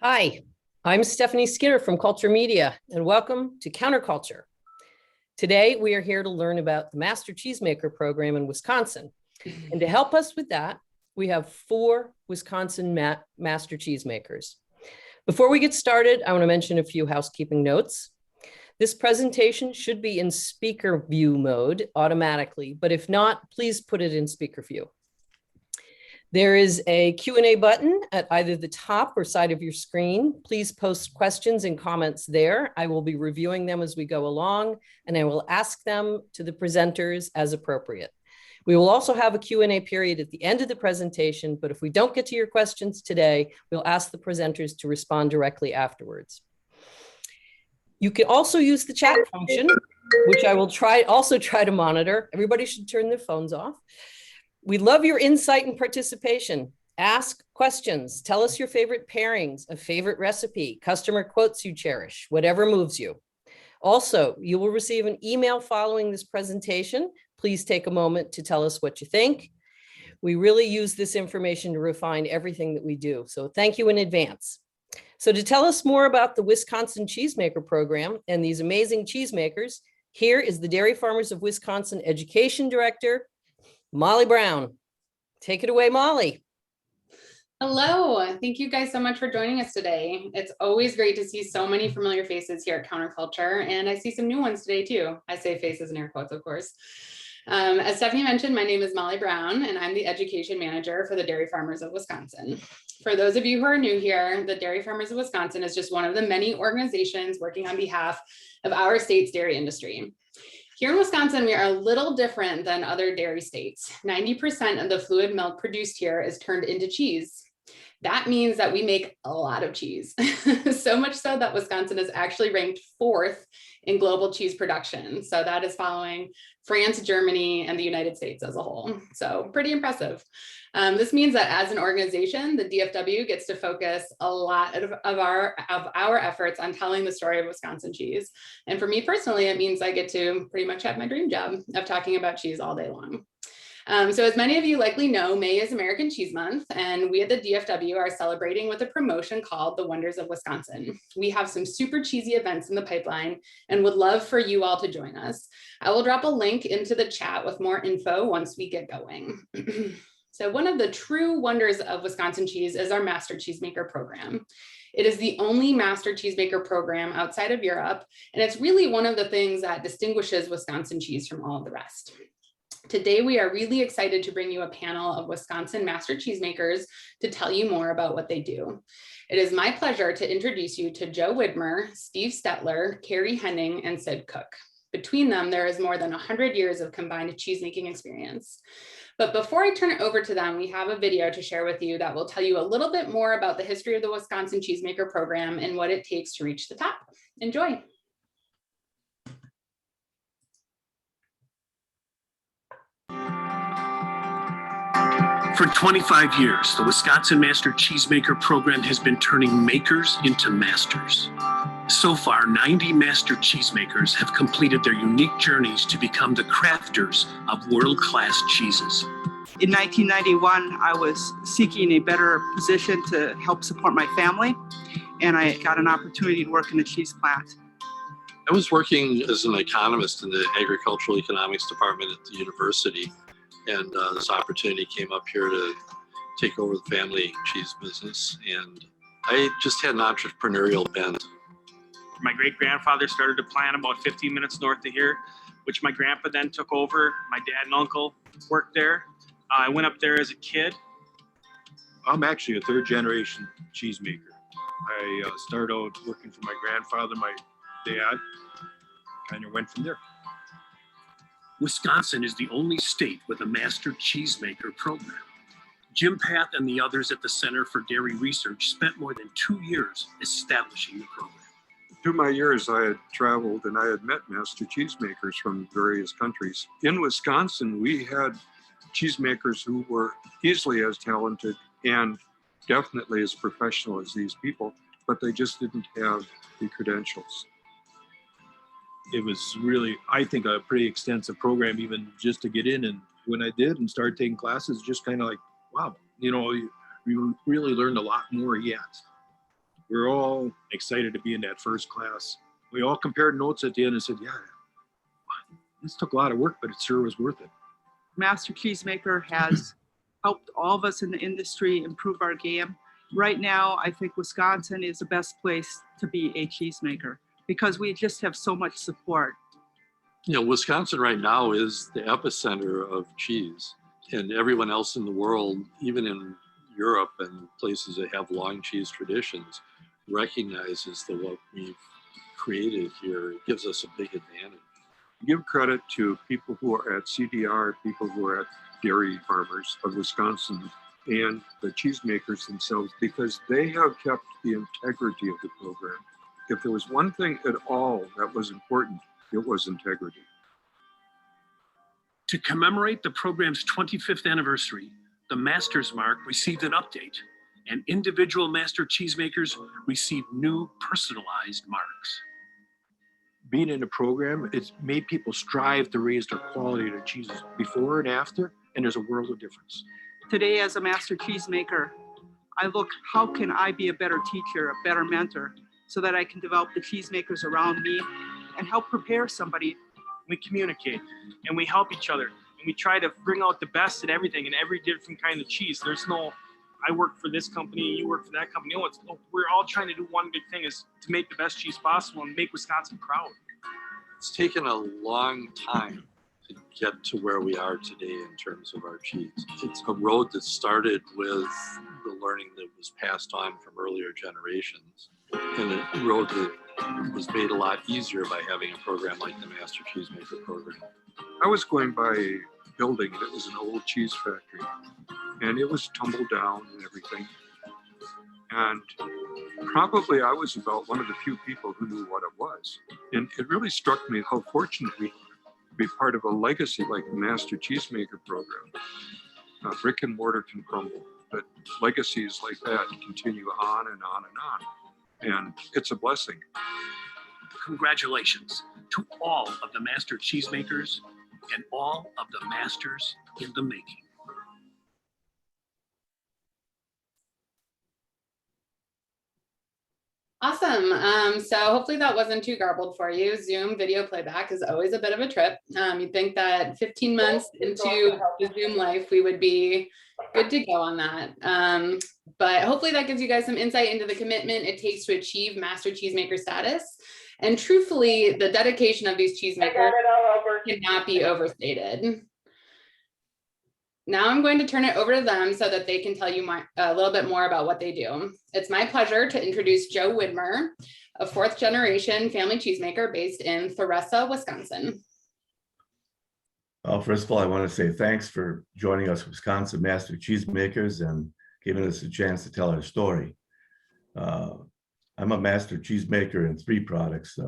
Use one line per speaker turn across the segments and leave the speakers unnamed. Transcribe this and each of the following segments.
Hi, I'm Stephanie Skinner from Culture Media, and welcome to Counterculture. Today, we are here to learn about the Master Cheesemaker program in Wisconsin. And to help us with that, we have 4 Wisconsin Master Cheesemakers. Before we get started, I want to mention a few housekeeping notes. This presentation should be in speaker view mode automatically, but if not, please put it in speaker view. There is a Q&A button at either the top or side of your screen. Please post questions and comments there. I will be reviewing them as we go along, and I will ask them to the presenters as appropriate. We will also have a Q&A period at the end of the presentation, but if we don't get to your questions today, we'll ask the presenters to respond directly afterwards. You can also use the chat function, which I will also try to monitor. Everybody should turn their phones off. We love your insight and participation. Ask questions. Tell us your favorite pairings, a favorite recipe, customer quotes you cherish, whatever moves you. Also, you will receive an email following this presentation. Please take a moment to tell us what you think. We really use this information to refine everything that we do. So thank you in advance. So to tell us more about the Wisconsin Cheesemaker program and these amazing cheesemakers, here is the Dairy Farmers of Wisconsin Education Director, Molly Brown. Take it away, Molly.
Hello, thank you guys so much for joining us today. It's always great to see so many familiar faces here at Counterculture, and I see some new ones today too. I say faces in air quotes, of course. As Stephanie mentioned, my name is Molly Brown, and I'm the Education Manager for the Dairy Farmers of Wisconsin. For those of you who are new here, the Dairy Farmers of Wisconsin is just one of the many organizations working on behalf of our state's dairy industry. Here in Wisconsin, we are a little different than other dairy states. 90% of the fluid milk produced here is turned into cheese. That means that we make a lot of cheese. So much so that Wisconsin is actually ranked 4th in global cheese production. So that is following France, Germany, and the United States as a whole. So pretty impressive. This means that as an organization, the DFW gets to focus a lot of our efforts on telling the story of Wisconsin cheese. And for me personally, it means I get to pretty much have my dream job of talking about cheese all day long. So as many of you likely know, May is American Cheese Month, and we at the DFW are celebrating with a promotion called The Wonders of Wisconsin. We have some super cheesy events in the pipeline and would love for you all to join us. I will drop a link into the chat with more info once we get going. So one of the true wonders of Wisconsin cheese is our Master Cheesemaker program. It is the only Master Cheesemaker program outside of Europe, and it's really one of the things that distinguishes Wisconsin cheese from all of the rest. Today, we are really excited to bring you a panel of Wisconsin Master Cheesemakers to tell you more about what they do. It is my pleasure to introduce you to Joe Widmer, Steve Stetler, Carrie Henning, and Sid Cook. Between them, there is more than 100 years of combined cheesemaking experience. But before I turn it over to them, we have a video to share with you that will tell you a little bit more about the history of the Wisconsin Cheesemaker program and what it takes to reach the top. Enjoy.
For 25 years, the Wisconsin Master Cheesemaker program has been turning makers into masters. So far, 90 Master Cheesemakers have completed their unique journeys to become the crafters of world-class cheeses.
In 1991, I was seeking a better position to help support my family, and I got an opportunity to work in the cheese plant.
I was working as an economist in the agricultural economics department at the university. And this opportunity came up here to take over the family cheese business. And I just had an entrepreneurial bent.
My great-grandfather started a plant about 15 minutes north of here, which my grandpa then took over. My dad and uncle worked there. I went up there as a kid.
I'm actually a 3rd-generation cheesemaker. I started out working for my grandfather, my dad, kind of went from there.
Wisconsin is the only state with a Master Cheesemaker program. Jim Path and the others at the Center for Dairy Research spent more than 2 years establishing the program.
Through my years, I had traveled and I had met Master Cheesemakers from various countries. In Wisconsin, we had cheesemakers who were easily as talented and definitely as professional as these people, but they just didn't have the credentials.
It was really, I think, a pretty extensive program even just to get in. And when I did and started taking classes, just kind of like, wow, you know, you really learned a lot more yet. we're all excited to be in that first class. We all compared notes at the end and said, yeah, this took a lot of work, but it sure was worth it.
Master Cheesemaker has helped all of us in the industry improve our game. Right now, I think Wisconsin is the best place to be a cheesemaker because we just have so much support.
You know, Wisconsin right now is the epicenter of cheese, and everyone else in the world, even in Europe and places that have long cheese traditions, recognizes that what we've created here gives us a big advantage.
Give credit to people who are at CDR, people who are at dairy farmers of Wisconsin, and the cheesemakers themselves, because they have kept the integrity of the program. If there was one thing at all that was important, it was integrity.
To commemorate the program's 25th anniversary, the Masters Mark received an update, and individual Master Cheesemakers received new personalized marks.
Being in the program, it's made people strive to raise their quality of their cheeses before and after, and there's a world of difference.
Today, as a Master Cheesemaker, I look, how can I be a better teacher, a better mentor, so that I can develop the cheesemakers around me and help prepare somebody.
We communicate and we help each other and we try to bring out the best in everything and every different kind of cheese. There's no, I work for this company, you work for that company. No, we're all trying to do one big thing, is to make the best cheese possible and make Wisconsin proud.
It's taken a long time to get to where we are today in terms of our cheese. It's a road that started with the learning that was passed on from earlier generations, and a road that was made a lot easier by having a program like the Master Cheesemaker program.
I was going by a building that was an old cheese factory, and it was tumbled down and everything. And probably I was about one of the few people who knew what it was. And it really struck me how fortunate we are to be part of a legacy like the Master Cheesemaker program. Brick and mortar can crumble, but legacies like that continue on and on and on. And it's a blessing.
Congratulations to all of the Master Cheesemakers and all of the masters in the making.
Awesome. So hopefully that wasn't too garbled for you. Zoom video playback is always a bit of a trip. You'd think that 15 months into the Zoom life, we would be good to go on that. But hopefully that gives you guys some insight into the commitment it takes to achieve Master Cheesemaker status. And truthfully, the dedication of these cheesemakers cannot be overstated. Now I'm going to turn it over to them so that they can tell you a little bit more about what they do. It's my pleasure to introduce Joe Widmer, a fourth generation family cheesemaker based in Theresa, Wisconsin.
Well, first of all, I want to say thanks for joining us, Wisconsin Master Cheesemakers, and giving us a chance to tell our story. I'm a Master Cheesemaker in 3 products,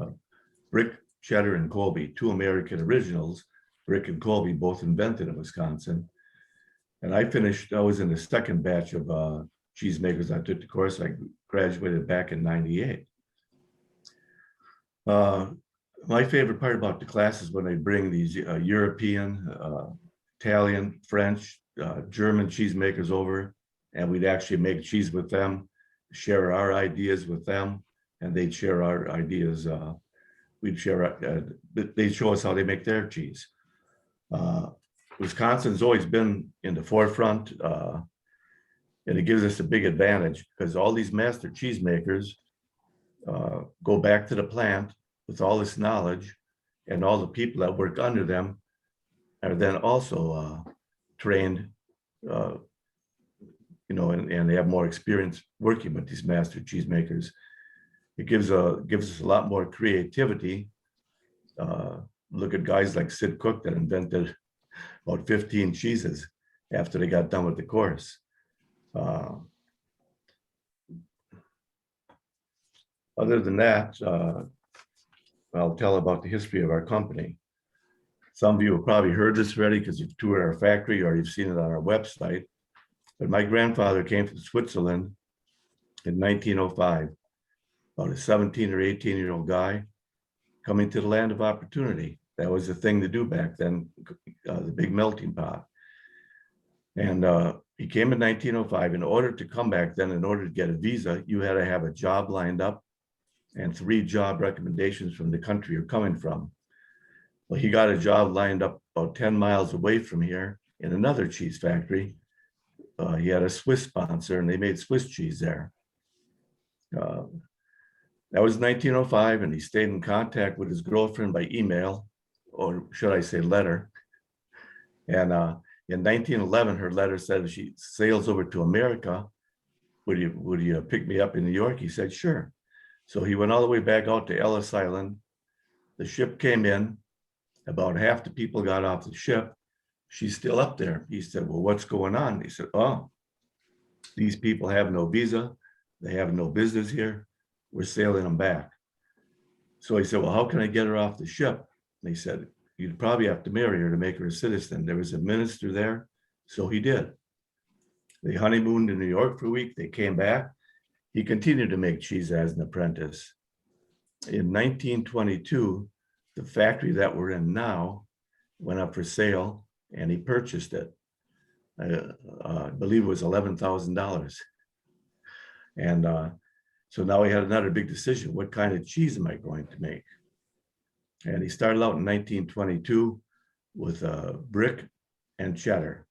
Brick, Cheddar, and Colby, 2 American originals. Brick and Colby both invented in Wisconsin. And I was in the second batch of cheesemakers I took the course. I graduated back in '98. My favorite part about the class is when they bring these European, Italian, French, German cheesemakers over, and we'd actually make cheese with them, share our ideas with them, and they'd share our ideas. They'd show us how they make their cheese. Wisconsin's always been in the forefront, and it gives us a big advantage because all these master cheesemakers go back to the plant with all this knowledge, and all the people that work under them are then also trained, and they have more experience working with these master cheesemakers. It gives us a lot more creativity. Look at guys like Sid Cook that invented about 15 cheeses after they got done with the course. Other than that, I'll tell about the history of our company. Some of you have probably heard this already because you've toured our factory or you've seen it on our website. But my grandfather came from Switzerland in 1905, about a 17 or 18-year-old guy coming to the land of opportunity. That was the thing to do back then, the big melting pot. And He came in 1905. In order to come back then, in order to get a visa, you had to have a job lined up and 3 job recommendations from the country you're coming from. Well, he got a job lined up about 10 miles away from here in another cheese factory. He had a Swiss sponsor and they made Swiss cheese there. That was 1905, and he stayed in contact with his girlfriend by email, or should I say letter. And in 1911, her letter said if she sails over to America, would you pick me up in New York? He said, sure. So he went all the way back out to Ellis Island. The ship came in. About half the people got off the ship. She's still up there. He said, well, what's going on? He said, oh, these people have no visa. They have no business here. We're sailing them back. So he said, well, how can I get her off the ship? And he said, you'd probably have to marry her to make her a citizen. There was a minister there. So he did. They honeymooned in New York for a week. They came back. He continued to make cheese as an apprentice. In 1922, the factory that we're in now went up for sale and he purchased it. I believe it was $11,000. And so now he had another big decision. What kind of cheese am I going to make? And he started out in 1922 with brick and cheddar.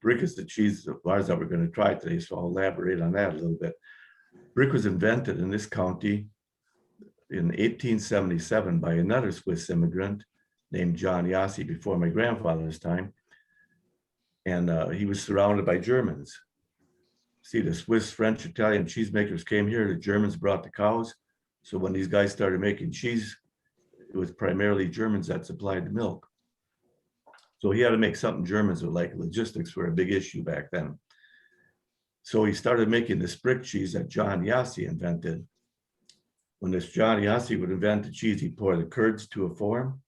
Brick is the cheese of ours that we're going to try today, so I'll elaborate on that a little bit. Brick was invented in this county in 1877 by another Swiss immigrant named John Yassi before my grandfather's time. And he was surrounded by Germans. See, the Swiss, French, Italian cheesemakers came here. The Germans brought the cows. So when these guys started making cheese, it was primarily Germans that supplied the milk. So he had to make something Germans would like. Logistics were a big issue back then. So he started making this brick cheese that John Yassi invented. When this John Yassi would invent the cheese, he'd pour the curds to a form,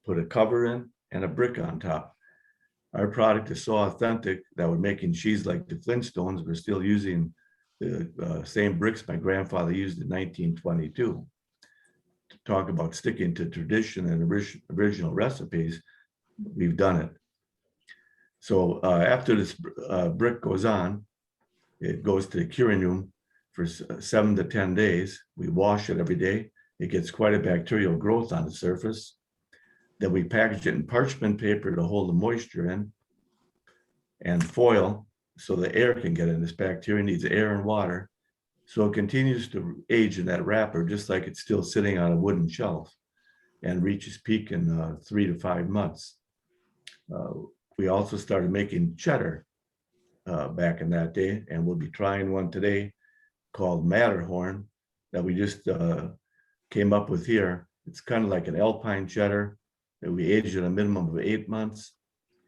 put a cover in, and a brick on top. Our product is so authentic that we're making cheese like the Flintstones. We're still using the same bricks my grandfather used in 1922. To talk about sticking to tradition and original recipes, we've done it. So after this brick goes on, it goes to the curing room for 7 to 10 days. We wash it every day. It gets quite a bacterial growth on the surface. Then we package it in parchment paper to hold the moisture in, and foil so the air can get in. This bacteria needs air and water. So it continues to age in that wrapper, just like it's still sitting on a wooden shelf, and reaches peak in 3 to 5 months. We also started making cheddar back in that day, and we'll be trying one today called Matterhorn that we just came up with here. It's kind of like an Alpine cheddar that we aged at a minimum of 8 months.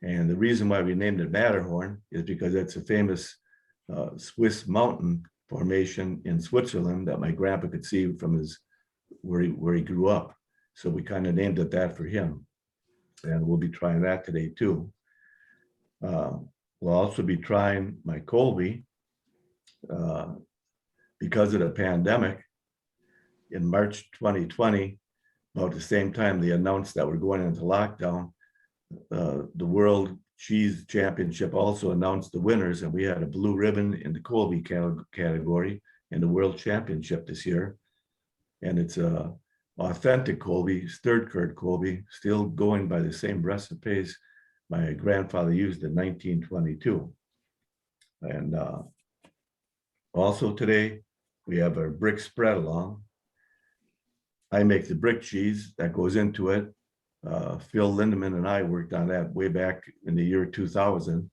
And the reason why we named it Matterhorn is because it's a famous Swiss mountain formation in Switzerland that my grandpa could see from where he grew up. So we kind of named it that for him. And we'll be trying that today too. We'll also be trying my Colby. Because of the pandemic, in March 2020, about the same time they announced that we're going into lockdown, the World Cheese Championship also announced the winners, and we had a blue ribbon in the Colby category in the World Championship this year. And it's a authentic Colby, stirred curd Colby, still going by the same recipes my grandfather used in 1922. And also today, we have our brick spread along. I make the brick cheese that goes into it. Phil Lindeman and I worked on that way back in the year 2000.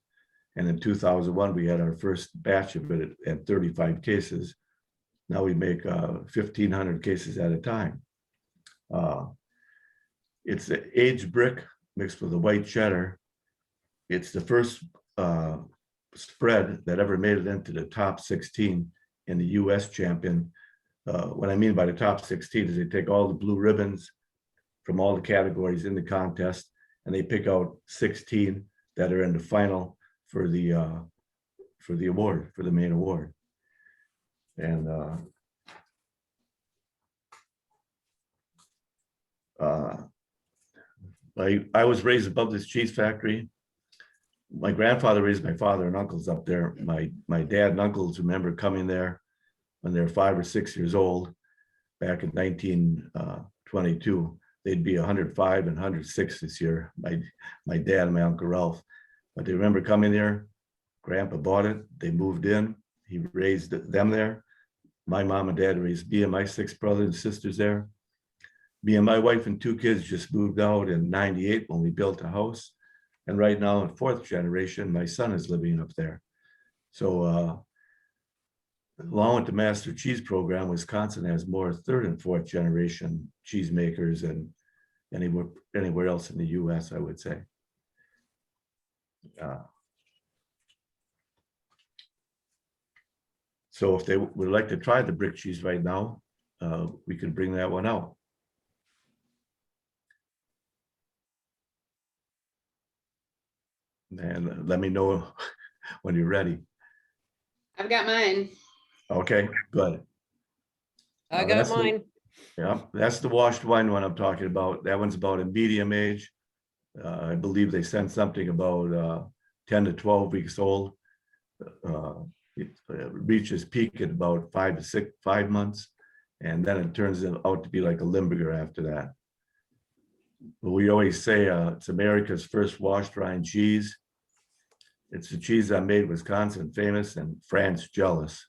And in 2001, we had our first batch of it at 35 cases. Now we make 1,500 cases at a time. It's the aged brick mixed with the white cheddar. It's the first spread that ever made it into the top 16 in the US champion. What I mean by the top 16 is they take all the blue ribbons from all the categories in the contest, and they pick out 16 that are in the final for the award, for the main award. And I was raised above this cheese factory. my grandfather raised my father and uncles up there. My dad and uncles remember coming there when they were 5 or 6 years old back in 1922. They'd be 105 and 106 this year, my dad and my Uncle Ralph. But they remember coming there. Grandpa bought it. They moved in. He raised them there. My mom and dad raised me and my 6 brothers and sisters there. Me and my wife and 2 kids just moved out in '98 when we built a house. And right now in 4th generation, my son is living up there. So along with the Master Cheese program, Wisconsin has more 3rd and 4th generation cheesemakers than anywhere else in the US, I would say. So if they would like to try the brick cheese right now, we can bring that one out. And let me know when you're ready.
I've got mine.
Okay, good.
I got
That's
mine.
Yeah, that's the washed wine one I'm talking about. That one's about a medium age. I believe they sent something about 10 to 12 weeks old. It reaches peak at about 5 months, and then it turns out to be like a Limburger after that. But we always say it's America's first washed rind cheese. It's the cheese that made Wisconsin famous and France jealous.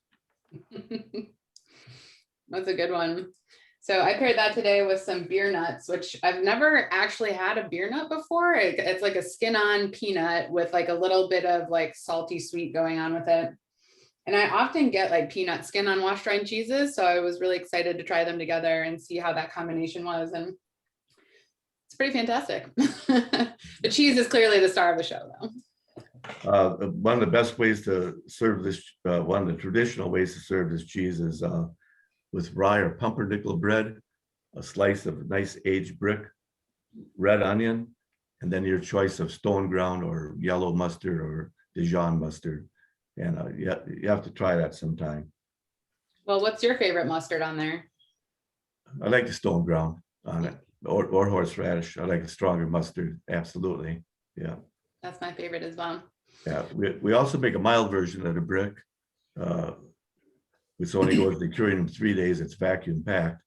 That's a good one. So I paired that today with some beer nuts, which I've never actually had a beer nut before. It's like a skin-on peanut with like a little bit of like salty sweet going on with it. And I often get like peanut skin on washed rind cheeses. So I was really excited to try them together and see how that combination was. And it's pretty fantastic. The cheese is clearly the star of the show though.
One of the best ways to serve this, one of the traditional ways to serve this cheese is with rye or pumpernickel bread, a slice of nice aged brick, red onion, and then your choice of stone ground or yellow mustard or Dijon mustard. And you have to try that sometime.
Well, what's your favorite mustard on there?
I like the stone ground on it, or horseradish. I like a stronger mustard, absolutely. Yeah.
That's my favorite as well.
Yeah, we also make a mild version of the brick, which only goes to curing in 3 days. It's vacuum packed.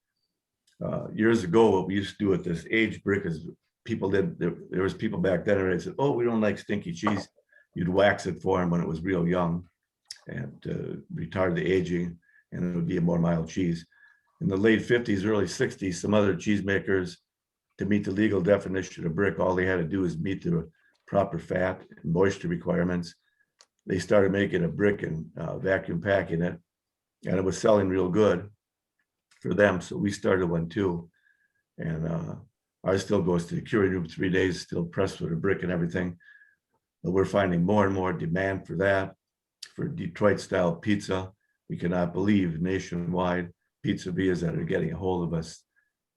Years ago, what we used to do with this aged brick is people did, there was people back then who said, oh, we don't like stinky cheese. You'd wax it for them when it was real young and retard the aging, and it would be a more mild cheese. In the late 50s, early 60s, some other cheesemakers, to meet the legal definition of brick, all they had to do is meet the proper fat and moisture requirements. They started making a brick and vacuum packing it, and it was selling real good for them. So we started one too. And ours still goes to the curing room 3 days, still pressed with a brick and everything. But we're finding more and more demand for that, for Detroit style pizza. We cannot believe nationwide pizzerias that are getting a hold of us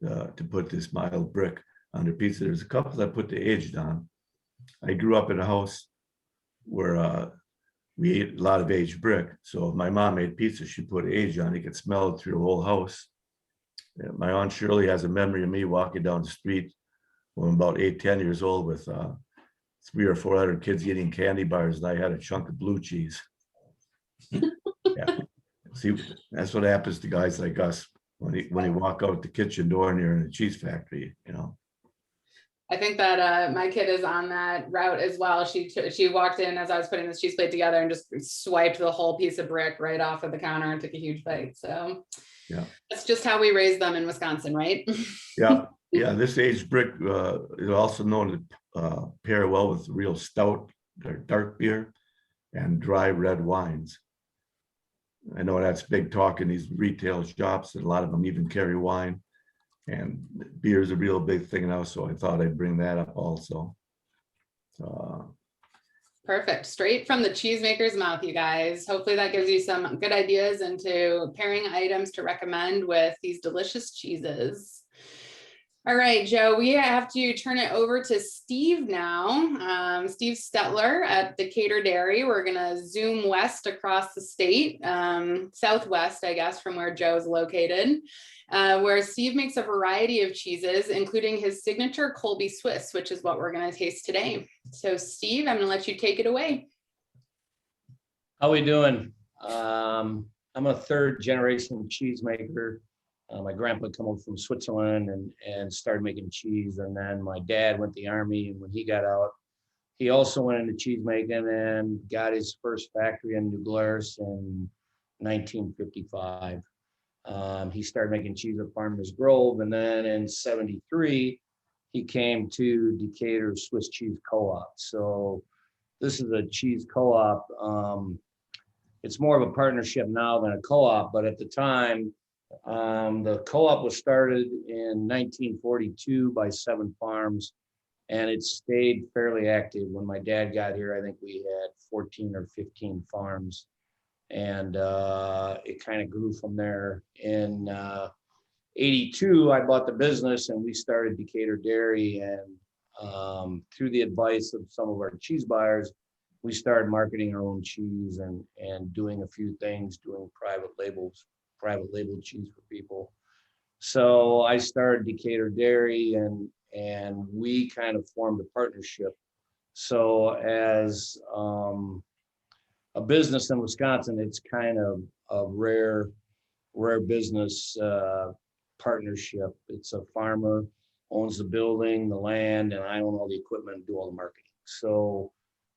to put this mild brick on their pizza. There's a couple that put the aged on. I grew up in a house where we ate a lot of aged brick. So if my mom made pizza, she put age on. You could smell it through the whole house. My Aunt Shirley has a memory of me walking down the street when I'm about 8, 10 years old with 300 or 400 kids eating candy bars, and I had a chunk of blue cheese. Yeah. See, that's what happens to guys like us when you walk out the kitchen door and you're in a cheese factory, you know.
I think that my kid is on that route as well. She walked in as I was putting this cheese plate together and just swiped the whole piece of brick right off of the counter and took a huge bite. So
yeah,
that's just how we raise them in Wisconsin, right?
Yeah, yeah. This aged brick is also known to pair well with real stout or dark beer and dry red wines. I know that's big talk in these retail shops, and a lot of them even carry wine. And beer is a real big thing now, so I thought I'd bring that up also.
Perfect. Straight from the cheesemaker's mouth, you guys. Hopefully that gives you some good ideas into pairing items to recommend with these delicious cheeses. All right, Joe, we have to turn it over to Steve now. Steve Stetler at Decatur Dairy. We're gonna zoom west across the state, southwest, I guess, from where Joe's located, where Steve makes a variety of cheeses, including his signature Colby Swiss, which is what we're gonna taste today. So Steve, I'm gonna let you take it away.
How we doing? I'm a third generation cheesemaker. My grandpa came over from Switzerland and started making cheese. And then my dad went to the army, and when he got out, he also went into cheese making and got his first factory in New Glarus in 1955. He started making cheese at Farmers Grove, and then in 73, he came to Decatur Swiss Cheese Co-op. So this is a cheese co-op. It's more of a partnership now than a co-op, but at the time, the co-op was started in 1942 by 7 farms, and it stayed fairly active. When my dad got here, I think we had 14 or 15 farms, and it kind of grew from there. In 82, I bought the business, and we started Decatur Dairy, and through the advice of some of our cheese buyers, we started marketing our own cheese and doing a few things, doing private label cheese for people. So I started Decatur Dairy, and we kind of formed a partnership. So as a business in Wisconsin, it's kind of a rare business partnership. It's a farmer owns the building, the land, and I own all the equipment and do all the marketing. So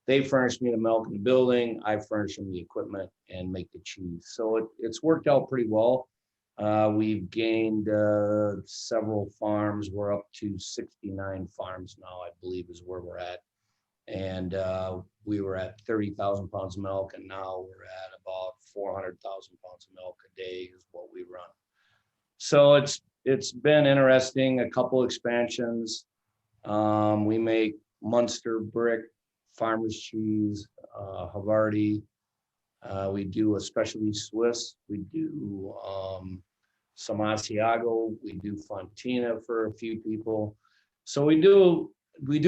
they furnish me the milk in the building, I furnish them the equipment and make the cheese. So it's worked out pretty well. We've gained several farms. We're up to 69 farms now, I believe is where we're at. And we were at 30,000 pounds of milk, and now we're at about 400,000 pounds of milk a day is what we run. So it's been interesting, a couple expansions. We make Munster brick, farmer's cheese, Havarti. We do a specialty Swiss. We do some Asiago. We do Fontina for a few people. So we do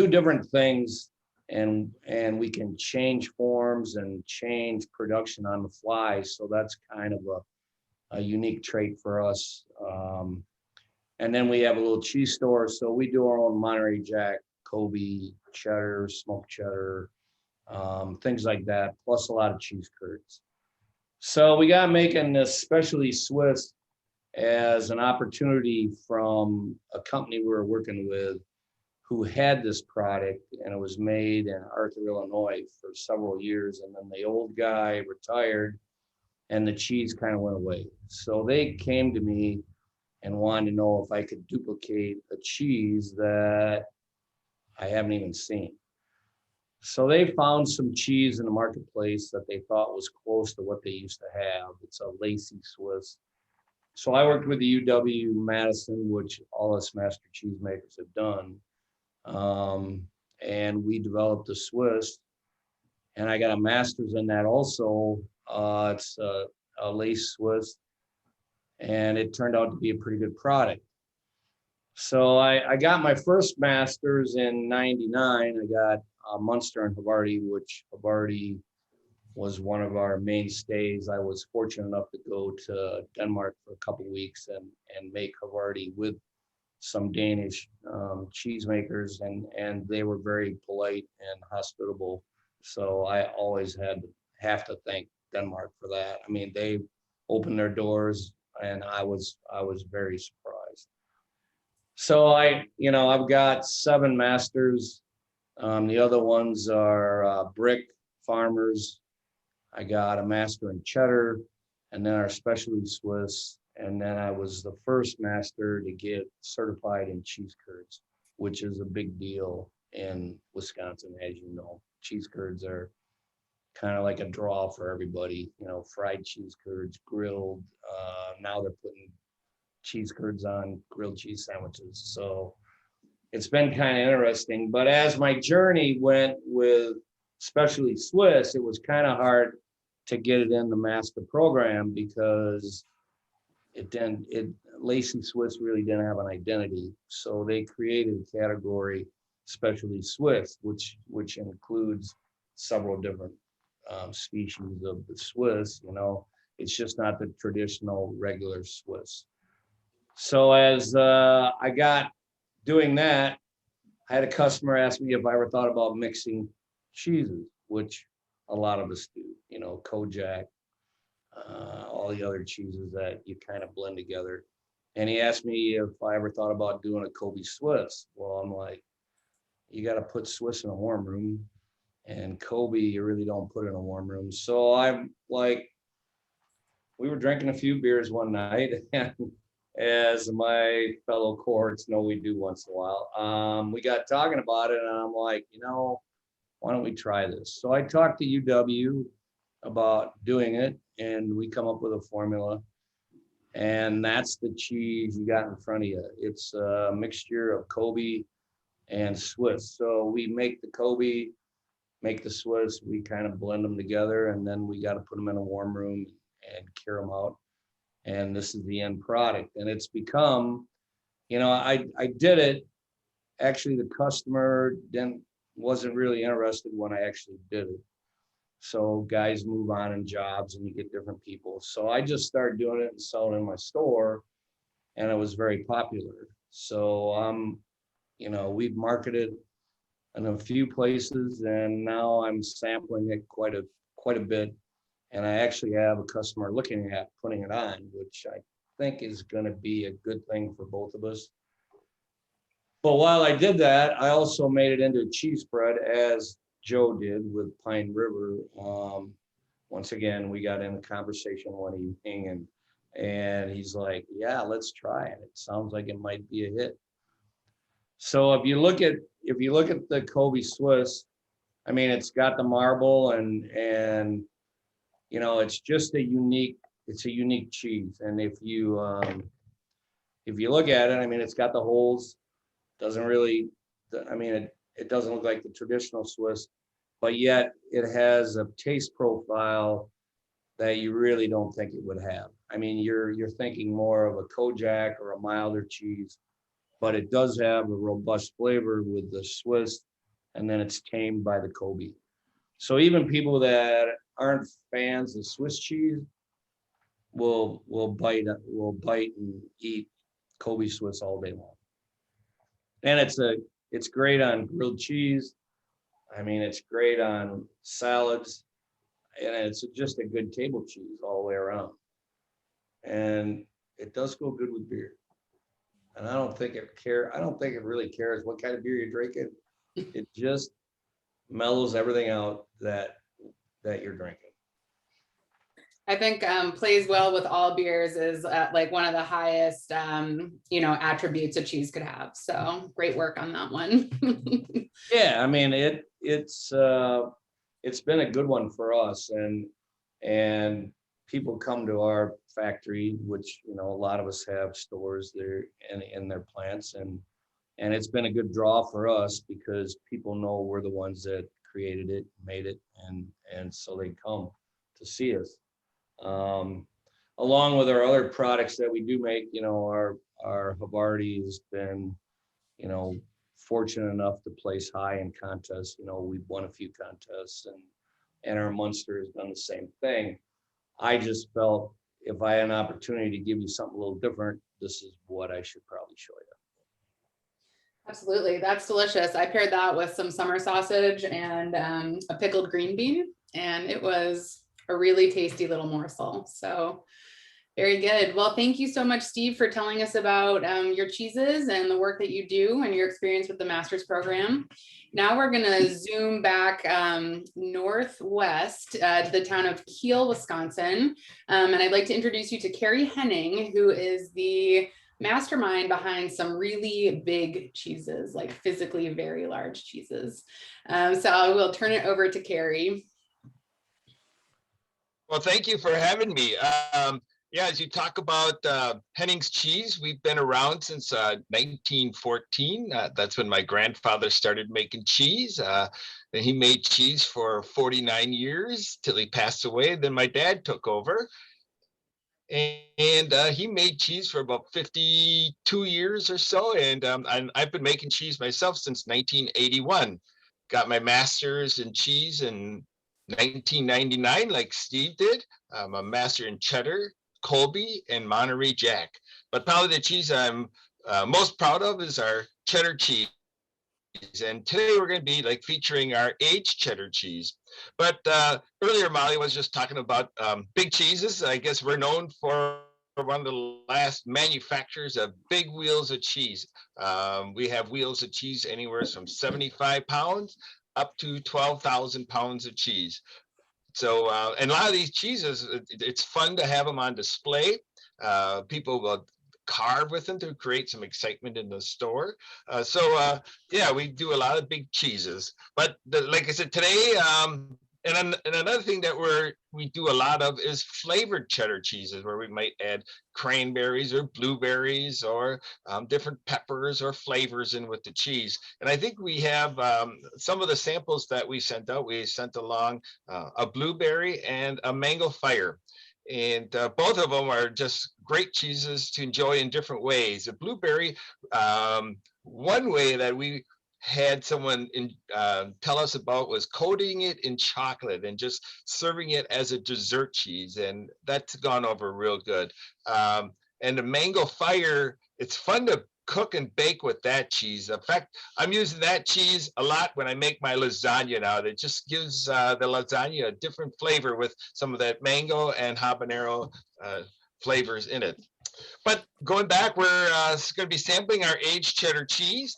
different things, and we can change forms and change production on the fly. So that's kind of a unique trait for us. And then we have a little cheese store. So we do our own Monterey Jack, Kobe, cheddar, smoked cheddar, things like that, plus a lot of cheese curds. So we got making this specialty Swiss as an opportunity from a company we were working with who had this product, and it was made in Arthur, Illinois for several years. And then the old guy retired and the cheese kind of went away. So they came to me and wanted to know if I could duplicate a cheese that I haven't even seen. So they found some cheese in the marketplace that they thought was close to what they used to have. It's a Lacey Swiss. So I worked with the UW Madison, which all us Master Cheesemakers have done. And we developed a Swiss, and I got a master's in that also. It's a Lace Swiss, and it turned out to be a pretty good product. So I got my first master's in '99. I got Munster and Havarti, which Havarti was one of our mainstays. I was fortunate enough to go to Denmark for a couple of weeks and make Havarti with some Danish cheesemakers, and they were very polite and hospitable. So I always have to thank Denmark for that. I mean, they opened their doors, and I was very surprised. So I've got 7 masters. The other ones are brick farmers. I got a master in cheddar, and then our specialty Swiss. And then I was the first master to get certified in cheese curds, which is a big deal in Wisconsin, as you know. Cheese curds are kind of like a draw for everybody, fried cheese curds, grilled. Now they're putting cheese curds on grilled cheese sandwiches. So it's been kind of interesting. But as my journey went with specialty Swiss, it was kind of hard to get it in the master program because Lacey Swiss really didn't have an identity. So they created a category, specialty Swiss, which includes several different species of the Swiss. It's just not the traditional regular Swiss. So as I got doing that, I had a customer ask me if I ever thought about mixing cheeses, which a lot of us do, Kojak, all the other cheeses that you kind of blend together. And he asked me if I ever thought about doing a Kobe Swiss. Well, I'm like, you got to put Swiss in a warm room, and Kobe, you really don't put in a warm room. So I'm like, we were drinking a few beers one night, and as my fellow cohorts know we do once in a while, we got talking about it, and I'm like, why don't we try this? So I talked to UW about doing it, and we come up with a formula, and that's the cheese you got in front of you. It's a mixture of Kobe and Swiss. So we make the Kobe, make the Swiss, we kind of blend them together, and then we got to put them in a warm room and cure them out. And this is the end product. And it's become, I did it. Actually, the customer wasn't really interested when I actually did it. So guys move on in jobs and you get different people. So I just started doing it and selling it in my store, and it was very popular. So we've marketed in a few places, and now I'm sampling it quite a bit. And I actually have a customer looking at putting it on, which I think is going to be a good thing for both of us. But while I did that, I also made it into a cheese spread, as Joe did with Pine River. Once again, we got in a conversation one evening, and he's like, yeah, let's try it. It sounds like it might be a hit. So if you look at the Kobe Swiss, I mean, it's got the marble, and it's just a unique cheese. And if you look at it, I mean, it's got the holes. Doesn't really, it doesn't look like the traditional Swiss, but yet it has a taste profile that you really don't think it would have. I mean, you're thinking more of a Kojak or a milder cheese, but it does have a robust flavor with the Swiss, and then it's tamed by the Kobe. So even people that aren't fans of Swiss cheese will bite and eat Kobe Swiss all day long. And it's great on grilled cheese. I mean, it's great on salads, and it's just a good table cheese all the way around. And it does go good with beer. And I don't think it really cares what kind of beer you're drinking. It just mellows everything out that you're drinking.
I think plays well with all beers is like one of the highest, attributes a cheese could have. So great work on that one.
Yeah, I mean, it's been a good one for us, and people come to our factory, which a lot of us have stores there in their plants, and it's been a good draw for us because people know we're the ones that created it, made it, and so they come to see us. Along with our other products that we do make, our Havarti has been, fortunate enough to place high in contests. We've won a few contests, and our Munster has done the same thing. I just felt if I had an opportunity to give you something a little different, this is what I should probably show you.
Absolutely. That's delicious. I paired that with some summer sausage and a pickled green bean, and it was a really tasty little morsel. So very good. Well, thank you so much, Steve, for telling us about your cheeses and the work that you do and your experience with the Masters program. Now we're going to zoom back northwest to the town of Kiel, Wisconsin. And I'd like to introduce you to Carrie Henning, who is the mastermind behind some really big cheeses, like physically very large cheeses. So I will turn it over to Carrie.
Well, thank you for having me. Yeah, as you talk about Henning's cheese, we've been around since 1914. That's when my grandfather started making cheese. And he made cheese for 49 years till he passed away. Then my dad took over. And he made cheese for about 52 years or so. And I've been making cheese myself since 1981. Got my master's in cheese in 1999, like Steve did. I'm a master in cheddar, Colby, and Monterey Jack. But probably the cheese I'm most proud of is our cheddar cheese. And today we're going to be like featuring our aged cheddar cheese. But earlier Molly was just talking about big cheeses. I guess we're known for one of the last manufacturers of big wheels of cheese. We have wheels of cheese anywhere from 75 pounds up to 12,000 pounds of cheese. So, and a lot of these cheeses, it's fun to have them on display. People will carve with them to create some excitement in the store. Yeah, we do a lot of big cheeses. But like I said, today, and another thing that we do a lot of is flavored cheddar cheeses, where we might add cranberries or blueberries or different peppers or flavors in with the cheese. And I think we have some of the samples that we sent out. We sent along a blueberry and a mango fire. And both of them are just great cheeses to enjoy in different ways. The blueberry, one way that we had someone tell us about was coating it in chocolate and just serving it as a dessert cheese. And that's gone over real good. And the mango fire, it's fun to cook and bake with that cheese. In fact, I'm using that cheese a lot when I make my lasagna now. It just gives the lasagna a different flavor with some of that mango and habanero flavors in it. But going back, we're going to be sampling our aged cheddar cheese.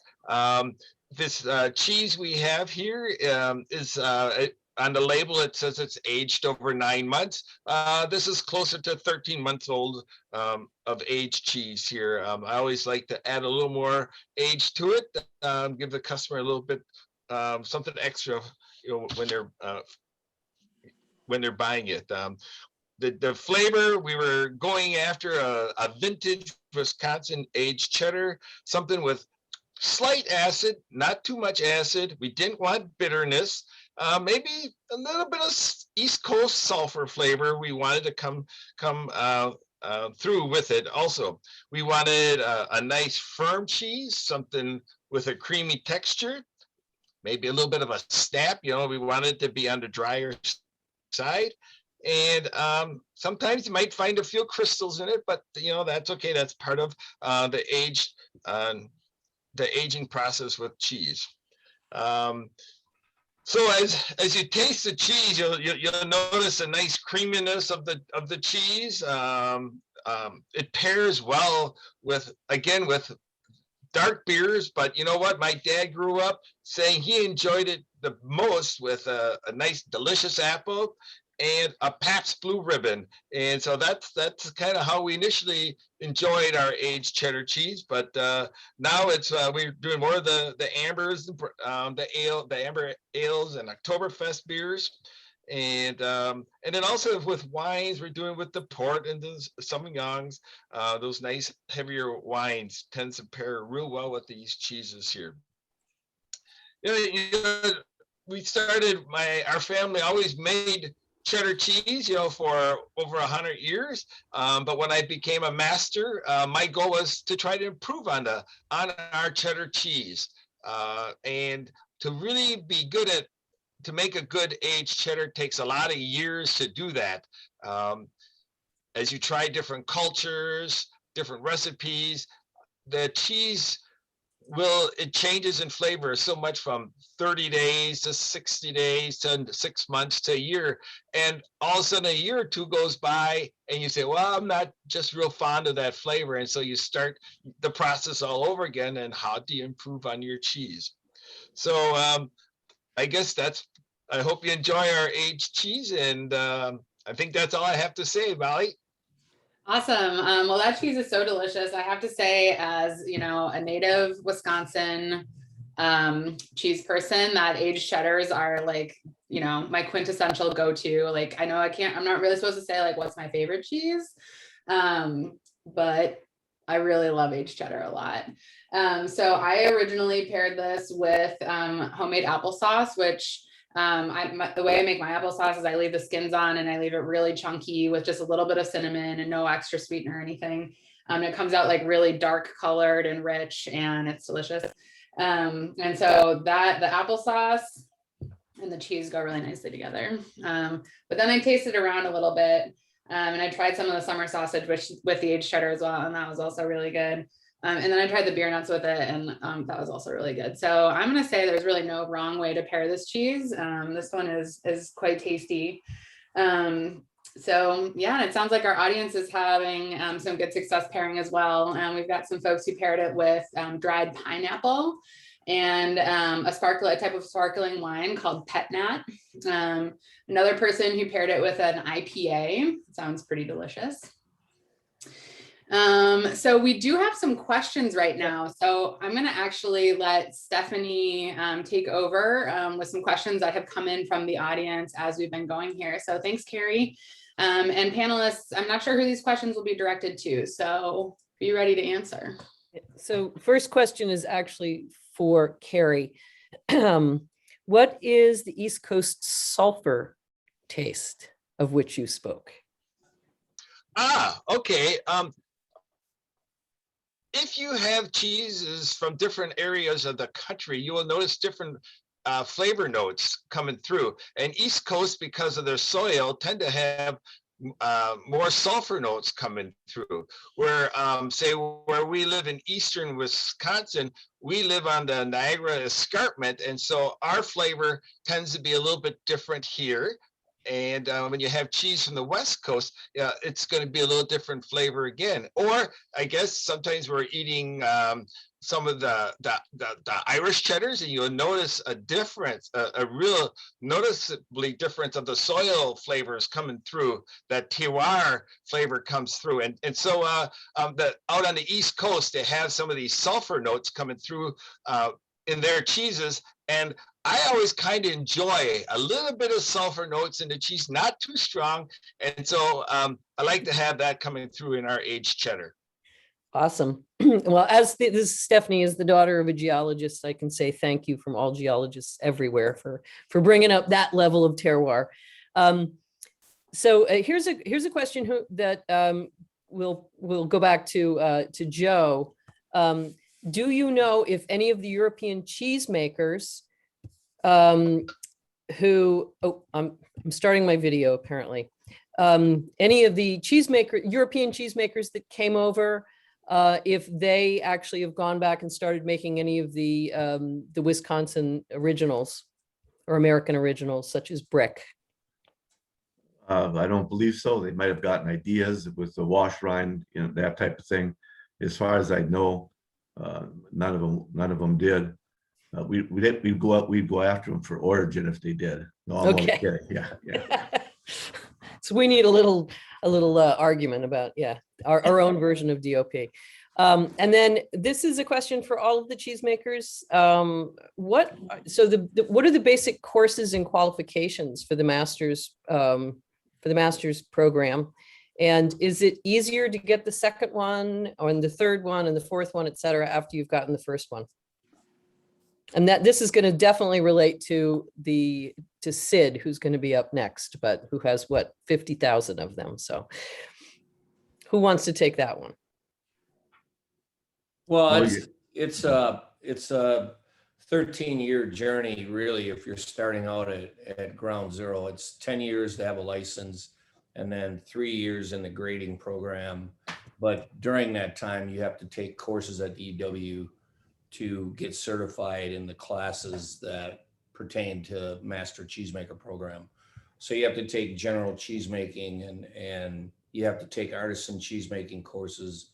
This cheese we have here is on the label, it says it's aged over 9 months. This is closer to 13 months old of aged cheese here. I always like to add a little more age to it, give the customer a little bit something extra, when they're buying it. The flavor, we were going after a vintage Wisconsin aged cheddar, something with slight acid, not too much acid. We didn't want bitterness. Maybe a little bit of East Coast sulfur flavor. We wanted to come through with it. Also, we wanted a nice firm cheese, something with a creamy texture, maybe a little bit of a snap. We wanted it to be on the drier side. And sometimes you might find a few crystals in it, but that's okay. That's part of the aging process with cheese. So as you taste the cheese, you'll notice a nice creaminess of the cheese. It pairs well with dark beers, but you know what? My dad grew up saying he enjoyed it the most with a nice delicious apple and a Pabst Blue Ribbon. And so that's kind of how we initially enjoyed our aged cheddar cheese. But now it's we're doing more of the ambers, the amber ales and Oktoberfest beers. And then also with wines, we're doing with the port and the Sauvignons. Those nice heavier wines tend to pair real well with these cheeses here. We started, our family always made cheddar cheese, for over 100 years. But when I became a master, my goal was to try to improve on our cheddar cheese, and to really be good to make a good aged cheddar takes a lot of years to do that. As you try different cultures, different recipes, the cheese it changes in flavor so much from 30 days to 60 days to 6 months to a year. And all of a sudden a year or two goes by and you say, well, I'm not just real fond of that flavor. And so you start the process all over again. And how do you improve on your cheese? So I guess I hope you enjoy our aged cheese. And I think that's all I have to say, Molly.
Awesome. Well, that cheese is so delicious. I have to say, as a native Wisconsin cheese person, that aged cheddars are like, my quintessential go-to. Like, I know I'm not really supposed to say like what's my favorite cheese, but I really love aged cheddar a lot. So I originally paired this with homemade applesauce, which The way I make my applesauce is I leave the skins on and I leave it really chunky with just a little bit of cinnamon and no extra sweetener or anything. It comes out like really dark colored and rich, and it's delicious. And so the applesauce and the cheese go really nicely together. But then I tasted around a little bit, and I tried some of the summer sausage with the aged cheddar as well, and that was also really good. And then I tried the beer nuts with it, and that was also really good. So I'm gonna say there's really no wrong way to pair this cheese. This one is quite tasty. So yeah, and it sounds like our audience is having some good success pairing as well. We've got some folks who paired it with dried pineapple and a type of sparkling wine called Pet Nat. Another person who paired it with an IPA. Sounds pretty delicious. So we do have some questions right now. So I'm going to actually let Stephanie take over with some questions that have come in from the audience as we've been going here. So thanks, Carrie. And panelists, I'm not sure who these questions will be directed to. So are you ready to answer?
So first question is actually for Carrie. What is the East Coast sulfur taste of which you spoke?
Okay. If you have cheeses from different areas of the country, you will notice different flavor notes coming through. And East Coast, because of their soil, tend to have more sulfur notes coming through. Where, say, where we live in eastern Wisconsin, we live on the Niagara Escarpment, and so our flavor tends to be a little bit different here. And when you have cheese from the West Coast, it's going to be a little different flavor again. Or I guess sometimes we're eating some of the Irish cheddars, and you'll notice a difference, a real noticeably difference of the soil flavors coming through. That terroir flavor comes through, and so out on the East Coast, they have some of these sulfur notes coming through in their cheeses, and I always kind of enjoy a little bit of sulfur notes in the cheese, not too strong, and so I like to have that coming through in our aged cheddar.
Awesome. Well, this Stephanie is the daughter of a geologist, I can say thank you from all geologists everywhere for bringing up that level of terroir. So here's a question that we'll go back to Joe. Do you know if any of the European cheesemakers I'm starting my video apparently. Any of the European cheesemakers that came over, if they actually have gone back and started making any of the Wisconsin originals or American originals, such as Brick?
I don't believe so. They might have gotten ideas with the wash rind, that type of thing. As far as I know, none of them did. We'd go after them for origin if they did. No, I'm only kidding. Yeah.
So we need a little argument about our own version of DOP. And then this is a question for all of the cheesemakers. What are the basic courses and qualifications for the master's program? And is it easier to get the second one or the third one and the fourth one, et cetera, after you've gotten the first one? And that this is going to definitely relate to Sid, who's going to be up next, but who has 50,000 of them. So who wants to take that one?
Well, it's a 13-year journey, really, if you're starting out at ground zero. It's 10 years to have a license and then 3 years in the grading program. But during that time, you have to take courses at EW to get certified in the classes that pertain to Master Cheesemaker program. So you have to take general cheesemaking and you have to take artisan cheesemaking courses.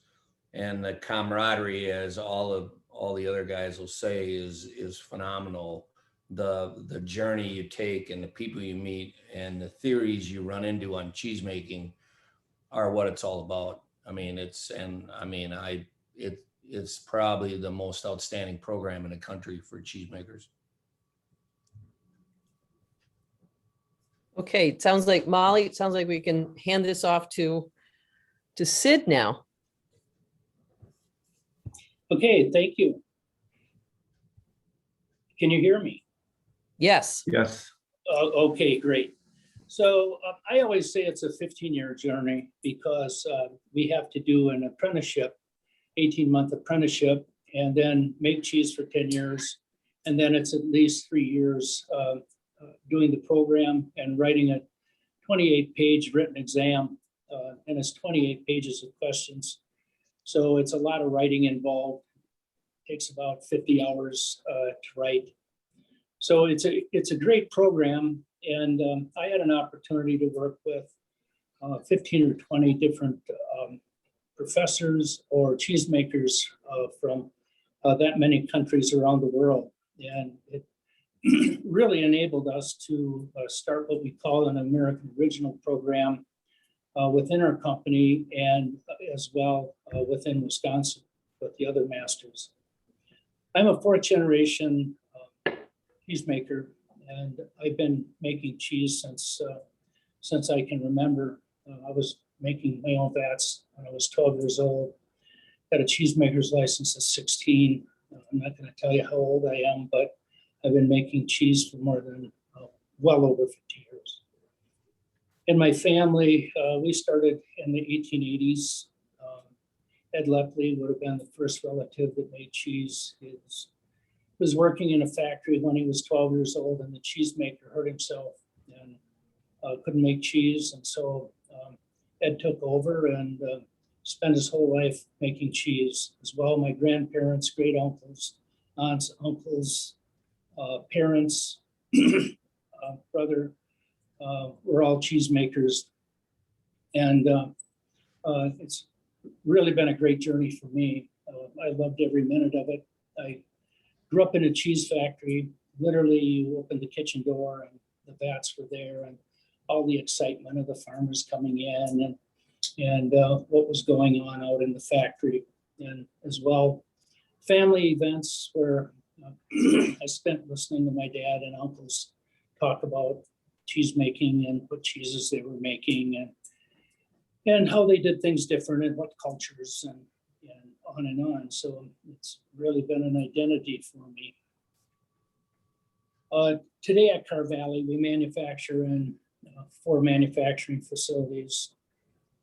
And the camaraderie, as all the other guys will say, is phenomenal. The journey you take and the people you meet and the theories you run into on cheesemaking are what it's all about. It's probably the most outstanding program in the country for cheesemakers.
Okay, it sounds like Molly, it sounds like we can hand this off to Sid now.
Okay, thank you. Can you hear me?
Yes.
Yes.
Okay, great. So I always say it's a 15-year journey because we have to do an apprenticeship, 18-month apprenticeship, and then make cheese for 10 years. And then it's at least 3 years doing the program and writing a 28-page written exam. And it's 28 pages of questions. So it's a lot of writing involved. Takes about 50 hours to write. So it's a great program, and I had an opportunity to work with 15 or 20 different professors or cheesemakers from that many countries around the world, and it really enabled us to start what we call an American Original program within our company, and as well within Wisconsin with the other masters. I'm a fourth generation cheesemaker, and I've been making cheese since I can remember. I was making my own vats when I was 12 years old. Got a cheesemaker's license at 16. I'm not going to tell you how old I am, but I've been making cheese for more than well over 50 years. In my family, we started in the 1880s. Ed Lepley would have been the first relative that made cheese. He was working in a factory when he was 12 years old, and the cheesemaker hurt himself and couldn't make cheese. And so Ed took over and spent his whole life making cheese as well. My grandparents, great uncles, aunts, uncles, parents, brother, were all cheesemakers. And it's really been a great journey for me. I loved every minute of it. I grew up in a cheese factory. Literally, you opened the kitchen door and the vats were there, and all the excitement of the farmers coming in and what was going on out in the factory. And as well, family events where I spent listening to my dad and uncles talk about cheese making and what cheeses they were making and how they did things different and what cultures and on and on. So it's really been an identity for me. Today at Car Valley, we manufacture in 4 manufacturing facilities,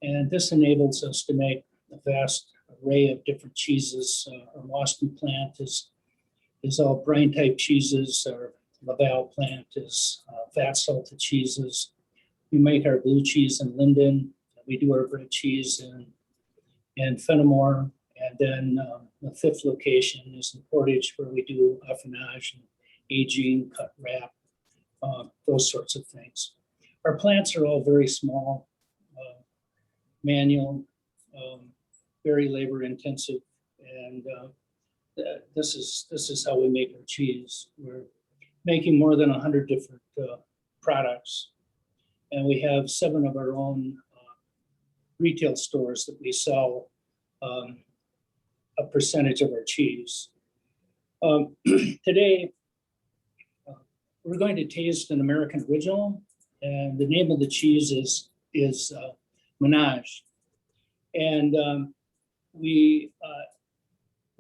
and this enables us to make a vast array of different cheeses. Our Boston plant is all brine type cheeses. Our Laval plant is fat salted cheeses. We make our blue cheese in Linden. We do our bread cheese in Fenimore. And then the 5th location is in Portage, where we do affinage and aging, cut wrap, those sorts of things. Our plants are all very small, manual, very labor intensive, and this is how we make our cheese. We're making more than 100 different products, and we have 7 of our own retail stores that we sell a percentage of our cheese. Today, we're going to taste an American Original, and the name of the cheese is Menage. And the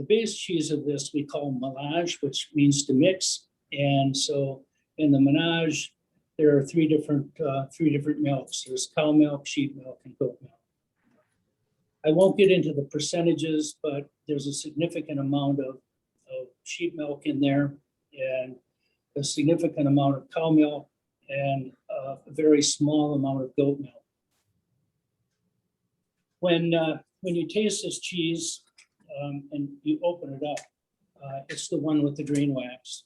base cheese of this we call melange, which means to mix. And so in the Menage, there are 3 different milks. There's cow milk, sheep milk, and goat milk. I won't get into the percentages, but there's a significant amount of sheep milk in there, and a significant amount of cow milk, and a very small amount of goat milk. When you taste this cheese and you open it up, it's the one with the green wax,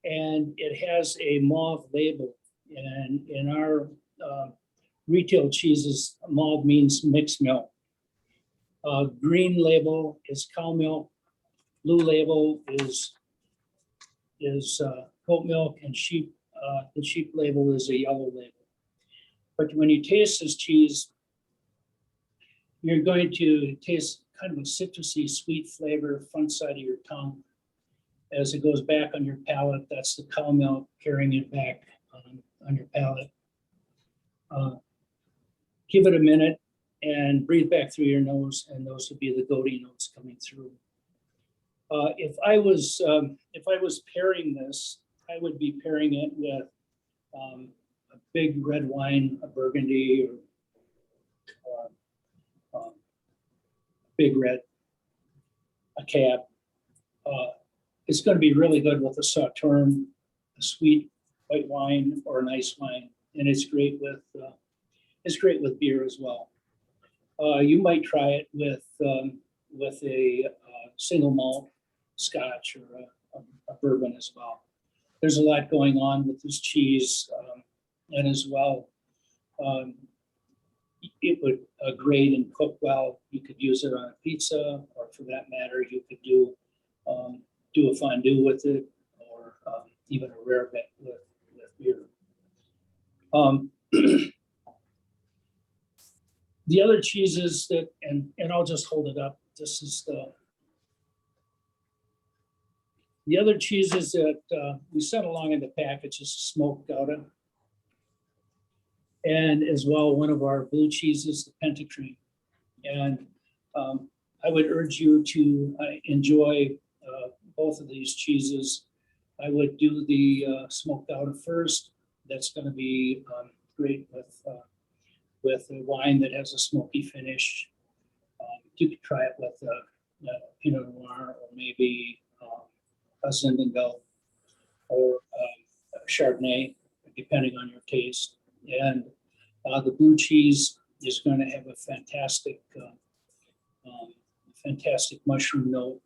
and it has a mauve label. And in our retail cheeses, mauve means mixed milk. Green label is cow milk. Blue label is goat milk, and the sheep label is a yellow label. But when you taste this cheese, you're going to taste kind of a citrusy, sweet flavor front side of your tongue. As it goes back on your palate, that's the cow milk carrying it back on your palate. Give it a minute and breathe back through your nose, and those would be the goaty notes coming through. If I was pairing this, I would be pairing it with a big red wine, a Burgundy, or big red, a cab. It's going to be really good with a Sauterne, a sweet white wine, or an ice wine, and it's great with beer as well. You might try it with a single malt Scotch or a bourbon as well. There's a lot going on with this cheese, and as well, it would grate and cook well. You could use it on a pizza, or for that matter, you could do a fondue with it, or even a rare bit with beer. The other cheeses that, and I'll just hold it up. This is the other cheeses that we sent along in the package is smoked Gouda. And as well, one of our blue cheeses, the Pentacream. And I would urge you to enjoy both of these cheeses. I would do the smoked Gouda first. That's going to be great with a wine that has a smoky finish. You could try it with a Pinot Noir, or maybe a Zinfandel, or a Chardonnay, depending on your taste. And the blue cheese is going to have a fantastic mushroom note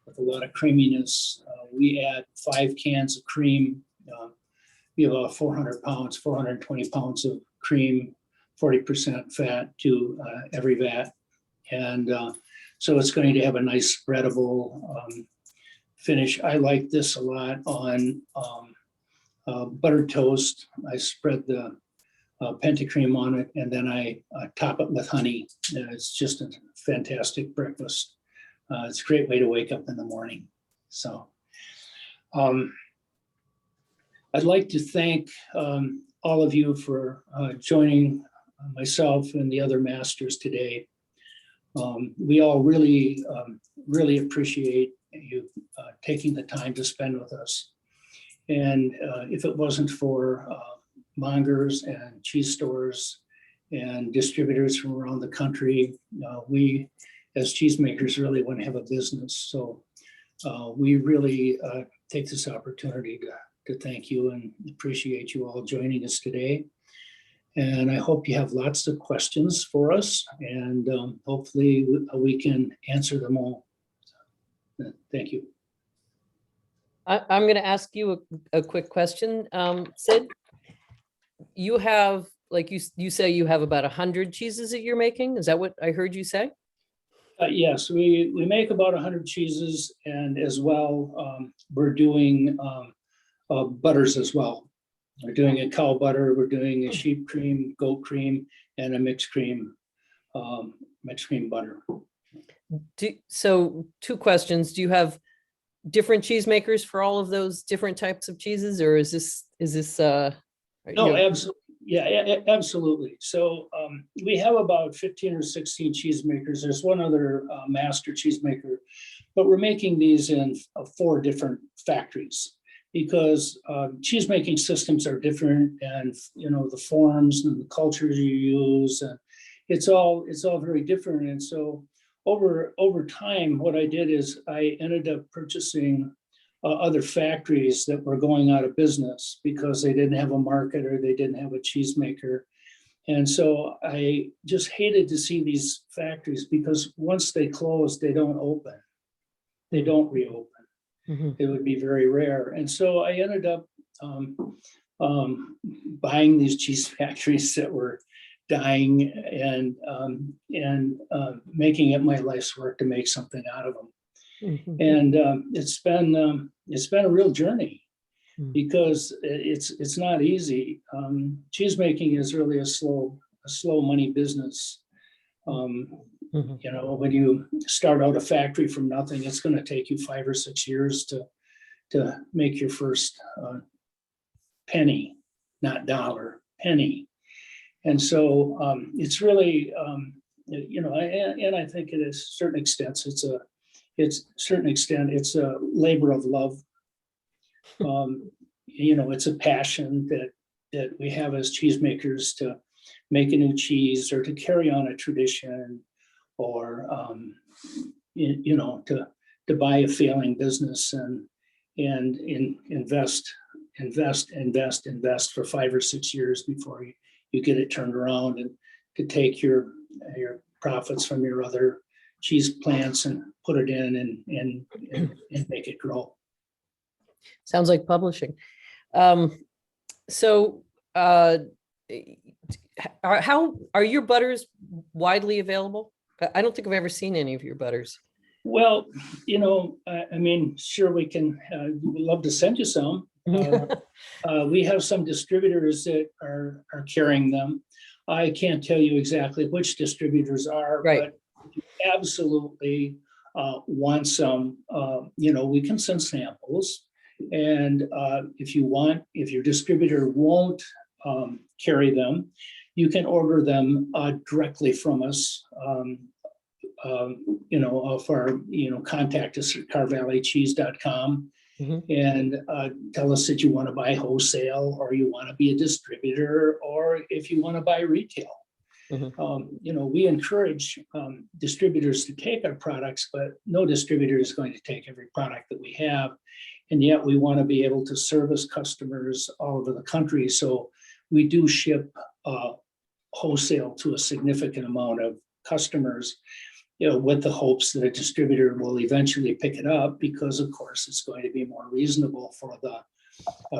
with a lot of creaminess. We add 5 cans of cream. We have about 420 pounds of cream, 40% fat to every vat. And so it's going to have a nice spreadable finish. I like this a lot on buttered toast. I spread the Pentacream on it, and then I top it with honey. It's just a fantastic breakfast. It's a great way to wake up in the morning. So I'd like to thank all of you for joining myself and the other masters today. We all really appreciate you taking the time to spend with us. And if it wasn't for mongers and cheese stores and distributors from around the country, we as cheesemakers really wouldn't have a business. So we really take this opportunity to thank you and appreciate you all joining us today. And I hope you have lots of questions for us, and hopefully we can answer them all. Thank you.
I'm going to ask you a quick question, Sid. You have, like you say, you have about 100 cheeses that you're making. Is that what I heard you say?
Yes, we make about 100 cheeses, and as well, we're doing butters as well. We're doing a cow butter, we're doing a sheep cream, goat cream, and a mixed cream butter.
So 2 questions. Do you have different cheesemakers for all of those different types of cheeses, or is this
No, absolutely. Yeah, absolutely. So we have about 15 or 16 cheesemakers. There's one other Master Cheesemaker, but we're making these in 4 different factories, because cheesemaking systems are different, and the forms and the cultures you use, and it's all very different. And so over time, what I did is I ended up purchasing other factories that were going out of business because they didn't have a market or they didn't have a cheesemaker. And so I just hated to see these factories, because once they close, they don't open. They don't reopen. Mm-hmm. It would be very rare. And so I ended up buying these cheese factories that were dying, and making it my life's work to make something out of them. Mm-hmm. And it's been a real journey, because it's not easy. Cheesemaking is really a slow money business. When you start out a factory from nothing, it's going to take you 5 or 6 years to make your first penny, not dollar, penny. And so it's really, and I think it is a certain extent, it's a labor of love. It's a passion that that we have as cheesemakers to make a new cheese or to carry on a tradition, or to buy a failing business and invest for 5 or 6 years before you get it turned around, and to take your profits from your other cheese plants and put it in and make it grow.
Sounds like publishing. So how are your butters widely available? I don't think I've ever seen any of your butters.
Well, I mean, sure, we can, we'd love to send you some. We have some distributors that are carrying them. I can't tell you exactly which distributors are,
right.
But if you absolutely want some, we can send samples. And if your distributor won't carry them, you can order them directly from us. Off our, contact us at carvalleycheese.com and tell us that you want to buy wholesale, or you want to be a distributor, or if you want to buy retail. We encourage distributors to take our products, but no distributor is going to take every product that we have. And yet we want to be able to service customers all over the country. So we do ship wholesale to a significant amount of customers, with the hopes that a distributor will eventually pick it up, because of course it's going to be more reasonable for the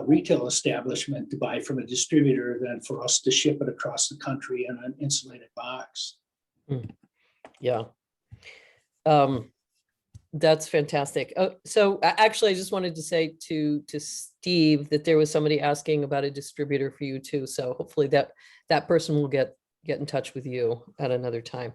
retail establishment to buy from a distributor than for us to ship it across the country in an insulated box.
Yeah. That's fantastic. So actually, I just wanted to say to Steve that there was somebody asking about a distributor for you too. So hopefully that person will get in touch with you at another time.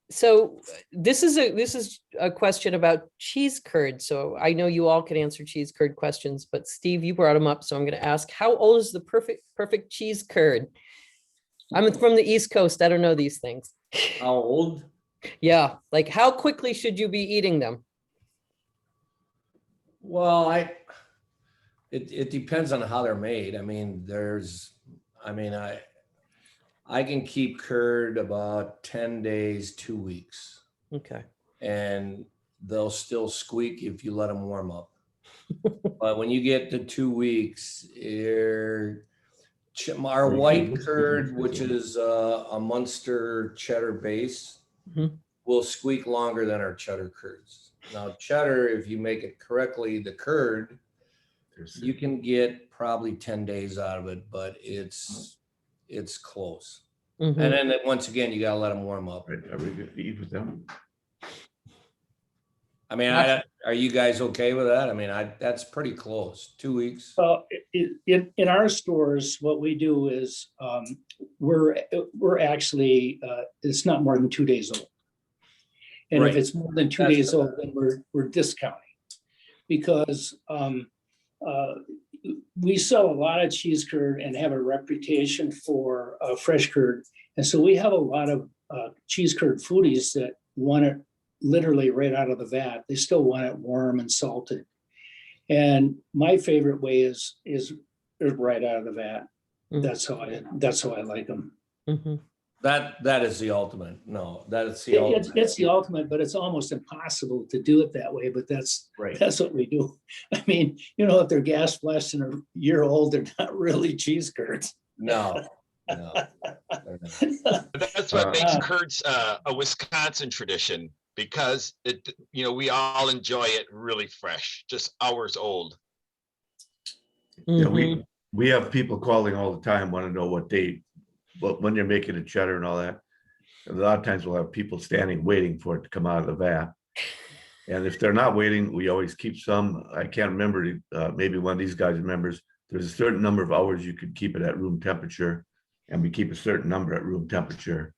So this is a question about cheese curd. So I know you all can answer cheese curd questions, but Steve, you brought them up. So I'm going to ask, how old is the perfect cheese curd? I'm from the East Coast. I don't know these things.
How old?
Yeah. Like, how quickly should you be eating them?
Well, it depends on how they're made. I mean, I can keep curd about 10 days, 2 weeks.
Okay.
And they'll still squeak if you let them warm up. But when you get to 2 weeks, our white curd, which is a Munster cheddar base, will squeak longer than our cheddar curds. Now, cheddar, if you make it correctly, the curd, you can get probably 10 days out of it, but it's close. And then once again, you gotta let them warm up.
Are we going to eat with them?
I mean, are you guys okay with that? I mean, that's pretty close. 2 weeks.
In our stores, what we do is we're actually it's not more than 2 days old. And
right.
If it's more than 2 days old, then we're discounting, because we sell a lot of cheese curd and have a reputation for fresh curd. And so we have a lot of cheese curd foodies that want it literally right out of the vat. They still want it warm and salted. And my favorite way is right out of the vat. That's how I like them.
That is the ultimate. No, that's the ultimate.
It's the ultimate, but it's almost impossible to do it that way. But that's
right.
That's what we do. I mean, if they're gas flashed and a year old, they're not really cheese curds.
No.
That's what makes curds a Wisconsin tradition, because we all enjoy it really fresh, just hours old.
Yeah, we have people calling all the time, want to know what date. But when you're making a cheddar and all that, a lot of times we'll have people standing waiting for it to come out of the vat. And if they're not waiting, we always keep some. I can't remember, maybe one of these guys remembers, there's a certain number of hours you could keep it at room temperature, and we keep a certain number at room temperature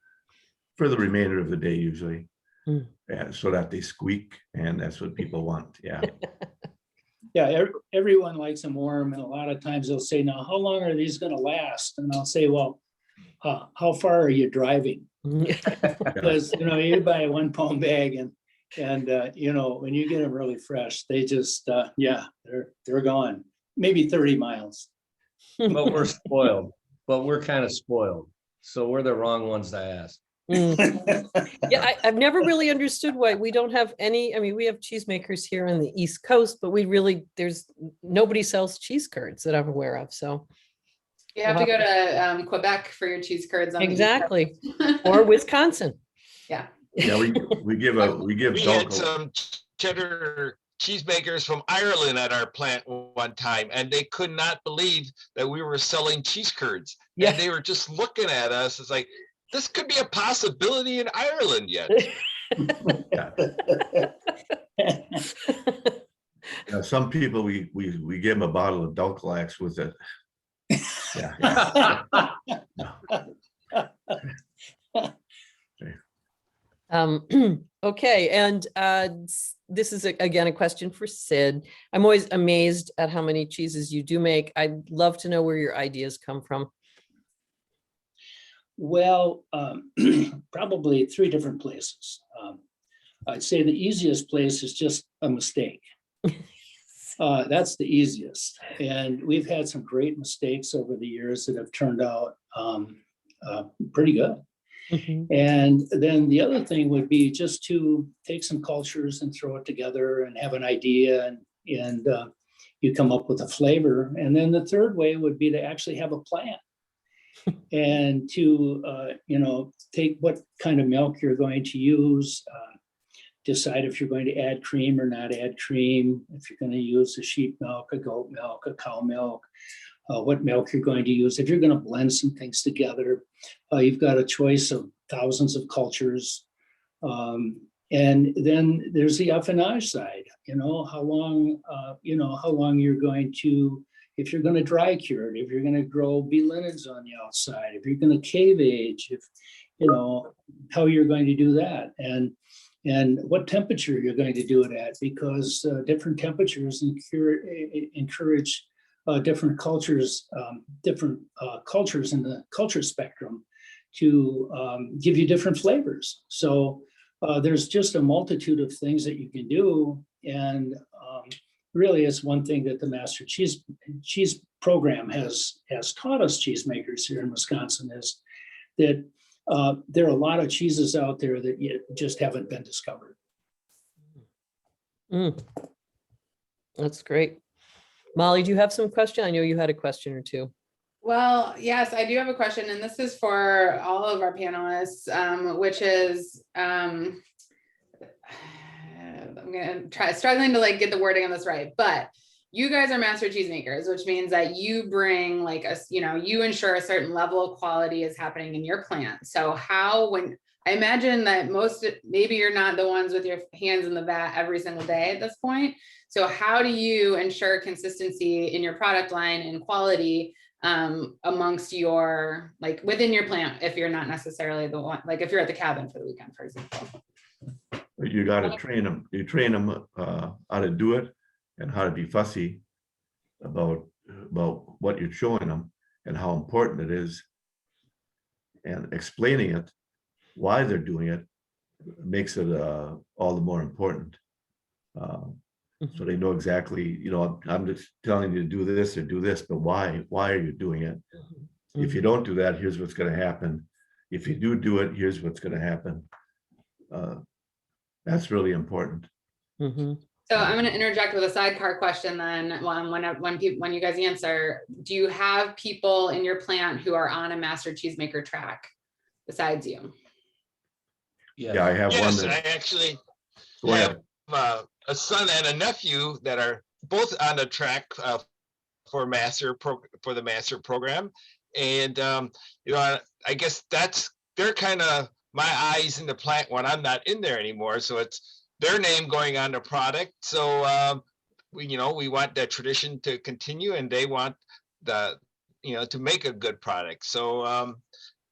for the remainder of the day usually, and so that they squeak, and that's what people want. Yeah.
Yeah, everyone likes them warm, and a lot of times they'll say, now, how long are these going to last? And I'll say, well, how far are you driving? Because you buy a 1 pound bag, and when you get them really fresh, they just they're gone. Maybe 30 miles.
But we're spoiled, but we're kind of spoiled. So we're the wrong ones to ask.
Yeah, I've never really understood why we don't have any. I mean, we have cheesemakers here on the East Coast, but there's nobody sells cheese curds that I'm aware of. So
You have to go to Quebec for your cheese curds on
exactly,
the East Coast.
or Wisconsin.
Yeah.
Yeah, we give
We had
Delco.
some cheddar cheesemakers from Ireland at our plant one time, and they could not believe that we were selling cheese curds.
Yeah.
And they were just looking at us. It's like, this could be a possibility in Ireland yet.
Yeah, some people we give them a bottle of Dulcolax with it. Yeah.
Okay, and this is again a question for Sid. I'm always amazed at how many cheeses you do make. I'd love to know where your ideas come from.
Well, probably 3 different places. I'd say the easiest place is just a mistake. That's the easiest. And we've had some great mistakes over the years that have turned out pretty good. And then the other thing would be just to take some cultures and throw it together and have an idea, and you come up with a flavor. And then the third way would be to actually have a plan and to take what kind of milk you're going to use, decide if you're going to add cream or not add cream, if you're going to use a sheep milk, a goat milk, a cow milk, what milk you're going to use. If you're going to blend some things together, you've got a choice of thousands of cultures. And then there's the affinage side, how long you're going to, if you're going to dry cure it, if you're going to grow bee lineage on the outside, if you're going to cave age, how you're going to do that. And what temperature you're going to do it at, because different temperatures encourage different cultures in the culture spectrum to give you different flavors. So there's just a multitude of things that you can do. And really, it's one thing that the Master Cheese program has taught us cheesemakers here in Wisconsin, is that there are a lot of cheeses out there that just haven't been discovered.
That's great. Molly, do you have some question? I know you had a question or two.
Well, yes, I do have a question, and this is for all of our panelists, which is, I'm going to struggling to get the wording on this right, but you guys are master cheesemakers, which means that you bring you ensure a certain level of quality is happening in your plant. So I imagine that maybe you're not the ones with your hands in the vat every single day at this point. So how do you ensure consistency in your product line and quality amongst your, within your plant, if you're not necessarily the one, if you're at the cabin for the weekend, for example?
You got to train them. You train them how to do it and how to be fussy about what you're showing them and how important it is, and explaining it, why they're doing it, makes it all the more important. So they know exactly, I'm just telling you to do this or do this, but why are you doing it? If you don't do that, here's what's going to happen. If you do it, here's what's going to happen. That's really important.
So I'm going to interject with a sidecar question then. When you guys answer, do you have people in your plant who are on a Master Cheesemaker track besides you?
Yeah, I have
Yes,
one.
I actually have a son and a nephew that are both on the track for the Master program, and I guess they're kind of my eyes in the plant when I'm not in there anymore. So it's their name going on the product. So we want that tradition to continue, and they want to make a good product. So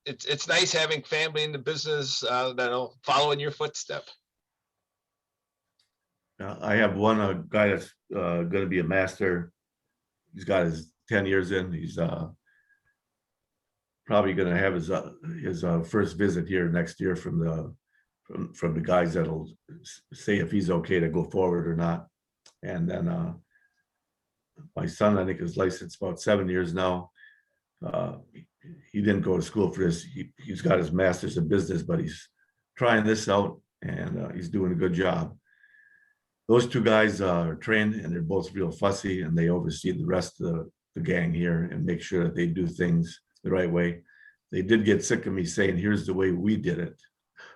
it's nice having family in the business that'll follow in your footsteps.
I have one guy that's going to be a master. He's got his 10 years in. He's probably going to have his first visit here next year from the guys that'll say if he's okay to go forward or not. And then my son, I think, is licensed about 7 years now. He didn't go to school for this. He's got his master's in business, but he's trying this out, and he's doing a good job. Those two guys are trained, and they're both real fussy, and they oversee the rest of the gang here and make sure that they do things the right way. They did get sick of me saying, here's the way we did it.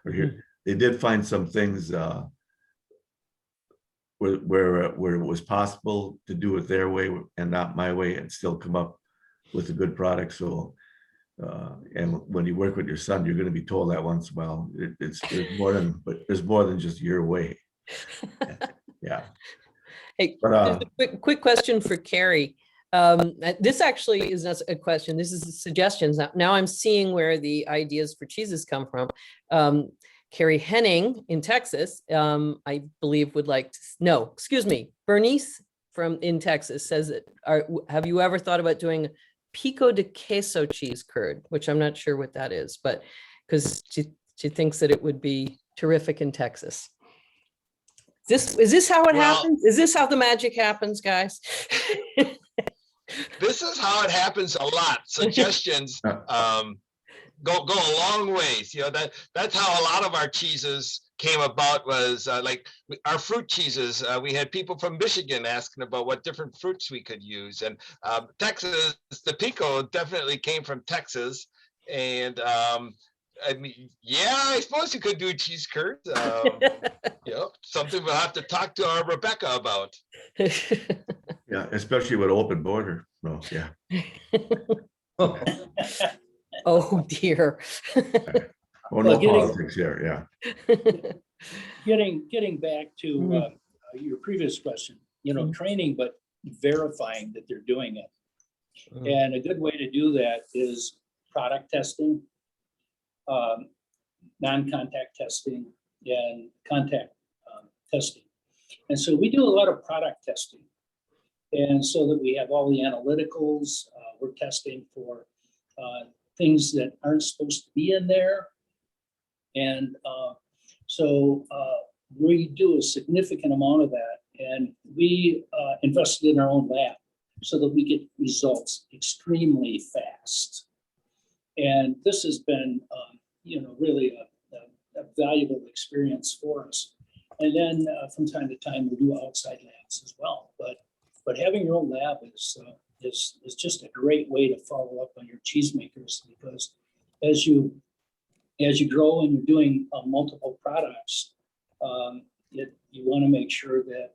Or here, they did find some things where it was possible to do it their way and not my way and still come up with a good product. So, and when you work with your son, you're going to be told that once in a while. There's more than just your way. Yeah.
Hey,
But,
just a quick question for Carrie. This actually is not a question. This is suggestions. Now I'm seeing where the ideas for cheeses come from. Carrie Henning in Texas, I believe would like to, no, excuse me, Bernice in Texas says that, have you ever thought about doing pico de queso cheese curd, which I'm not sure what that is, but because she thinks that it would be terrific in Texas. Is this how it happens? Is this how the magic happens, guys?
This is how it happens a lot. Suggestions go a long ways. You know, that's how a lot of our cheeses came about, was like our fruit cheeses. We had people from Michigan asking about what different fruits we could use, and Texas, the pico definitely came from Texas. And I mean, yeah, I suppose you could do cheese curd. You know, something we'll have to talk to our Rebecca about.
yeah, especially with open border. No, yeah.
Oh dear.
Oh, no politics here. Yeah.
Getting back to your previous question, you know, training, but verifying that they're doing it. And a good way to do that is product testing, non-contact testing, and contact testing. And so we do a lot of product testing. And so that we have all the analyticals, we're testing for things that aren't supposed to be in there. And so we do a significant amount of that. And we invested in our own lab so that we get results extremely fast. And this has been, you know, really a valuable experience for us. And then from time to time, we do outside labs as well. But having your own lab is just a great way to follow up on your cheesemakers, because as you grow and you're doing multiple products, you want to make sure that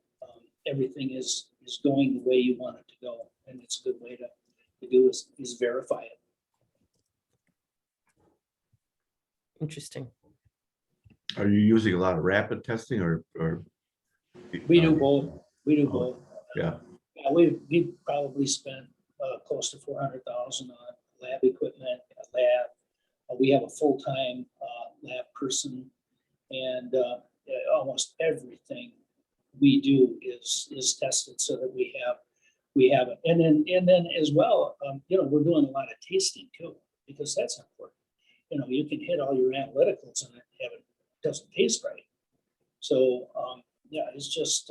everything is going the way you want it to go. And it's a good way to do is verify it.
Interesting.
Are you using a lot of rapid testing or?
We do both. We do both.
Yeah.
Yeah, we probably spent close to $400,000 on lab equipment, a lab. We have a full-time lab person, and almost everything we do is tested so that we have it. And then as well, you know, we're doing a lot of tasting too, because that's important. You know, you can hit all your analyticals and it doesn't taste right. So yeah, it's just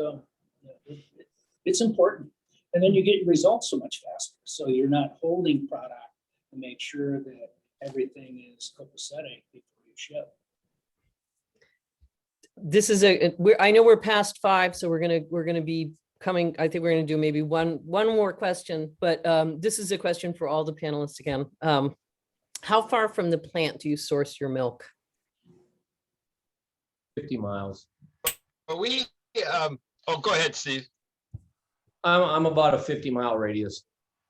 it's important. And then you get your results so much faster. So you're not holding product to make sure that everything is copacetic before you ship.
This is I know we're past 5, so we're gonna be coming. I think we're gonna do maybe one more question, but this is a question for all the panelists again. How far from the plant do you source your milk?
50 miles.
But we, oh, go ahead, Steve.
I'm about a 50-mile radius.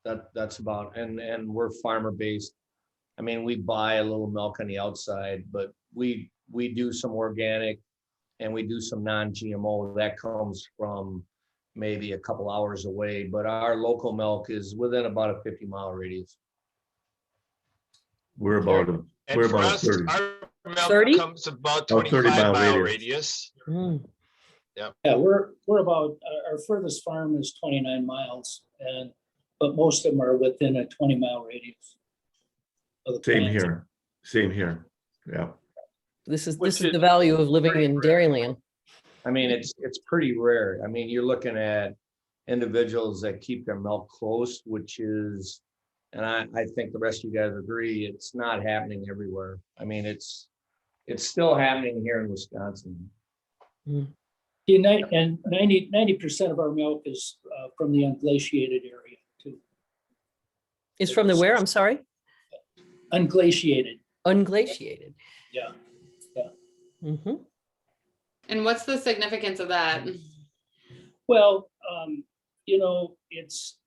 That's about, and we're farmer based. I mean, we buy a little milk on the outside, but we do some organic and we do some non-GMO that comes from maybe a couple hours away, but our local milk is within about a 50-mile radius.
We're about
And for us,
30.
our milk
30?
comes about
Oh,
25-mile radius.
Yeah, we're about, our furthest farm is 29 miles, but most of them are within a 20-mile radius.
Same here. Yeah.
This is the value of living in Dairyland.
I mean, it's pretty rare. I mean, you're looking at individuals that keep their milk close, which is, and I think the rest of you guys agree, it's not happening everywhere. I mean, it's still happening here in Wisconsin.
And 90% of our milk is from the unglaciated area too.
Is from the where? I'm sorry?
Unglaciated.
Unglaciated.
Yeah.
Mhm.
And what's the significance of that?
Well, it's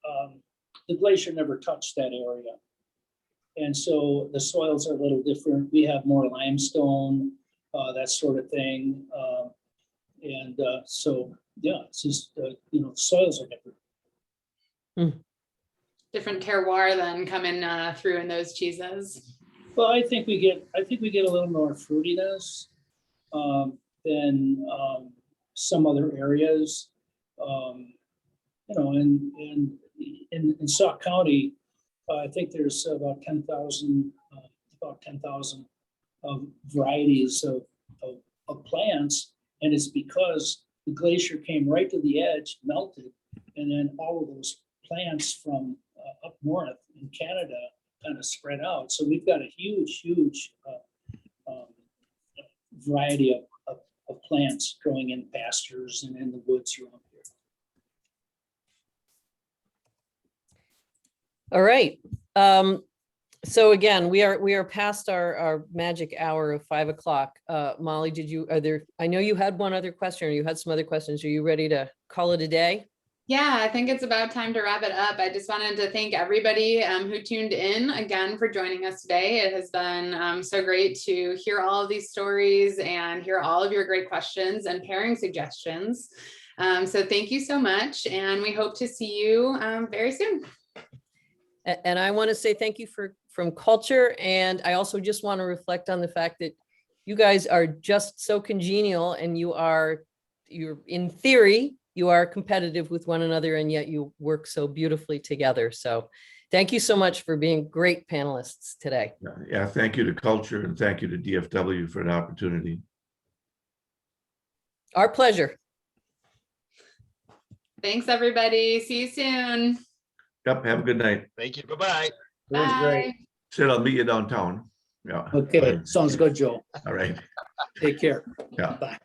the glacier never touched that area. And so the soils are a little different. We have more limestone, that sort of thing. So, yeah, it's just, soils are different.
Different terroir then coming through in those cheeses.
Well, I think we get a little more fruitiness than some other areas. In Sauk County, I think there's about 10,000 varieties of plants, and it's because the glacier came right to the edge, melted, and then all of those plants from up north in Canada kind of spread out. So we've got a huge variety of plants growing in pastures and in the woods around here.
All right. So again, we are past our magic hour of 5 o'clock. Molly, I know you had one other question, or you had some other questions. Are you ready to call it a day?
Yeah, I think it's about time to wrap it up. I just wanted to thank everybody who tuned in again for joining us today. It has been so great to hear all of these stories and hear all of your great questions and pairing suggestions. So thank you so much, and we hope to see you very soon.
And I want to say thank you from culture. And I also just want to reflect on the fact that you guys are just so congenial, and you're in theory, you are competitive with one another, and yet you work so beautifully together. So thank you so much for being great panelists today.
Yeah, thank you to culture, and thank you to DFW for the opportunity.
Our pleasure.
Thanks, everybody. See you soon.
Yep, have a good night.
Thank you. Bye-bye.
Bye.
Sid, I'll meet you downtown. Yeah.
Okay, sounds good, Joe.
All right.
Take care.
Yeah.
Bye.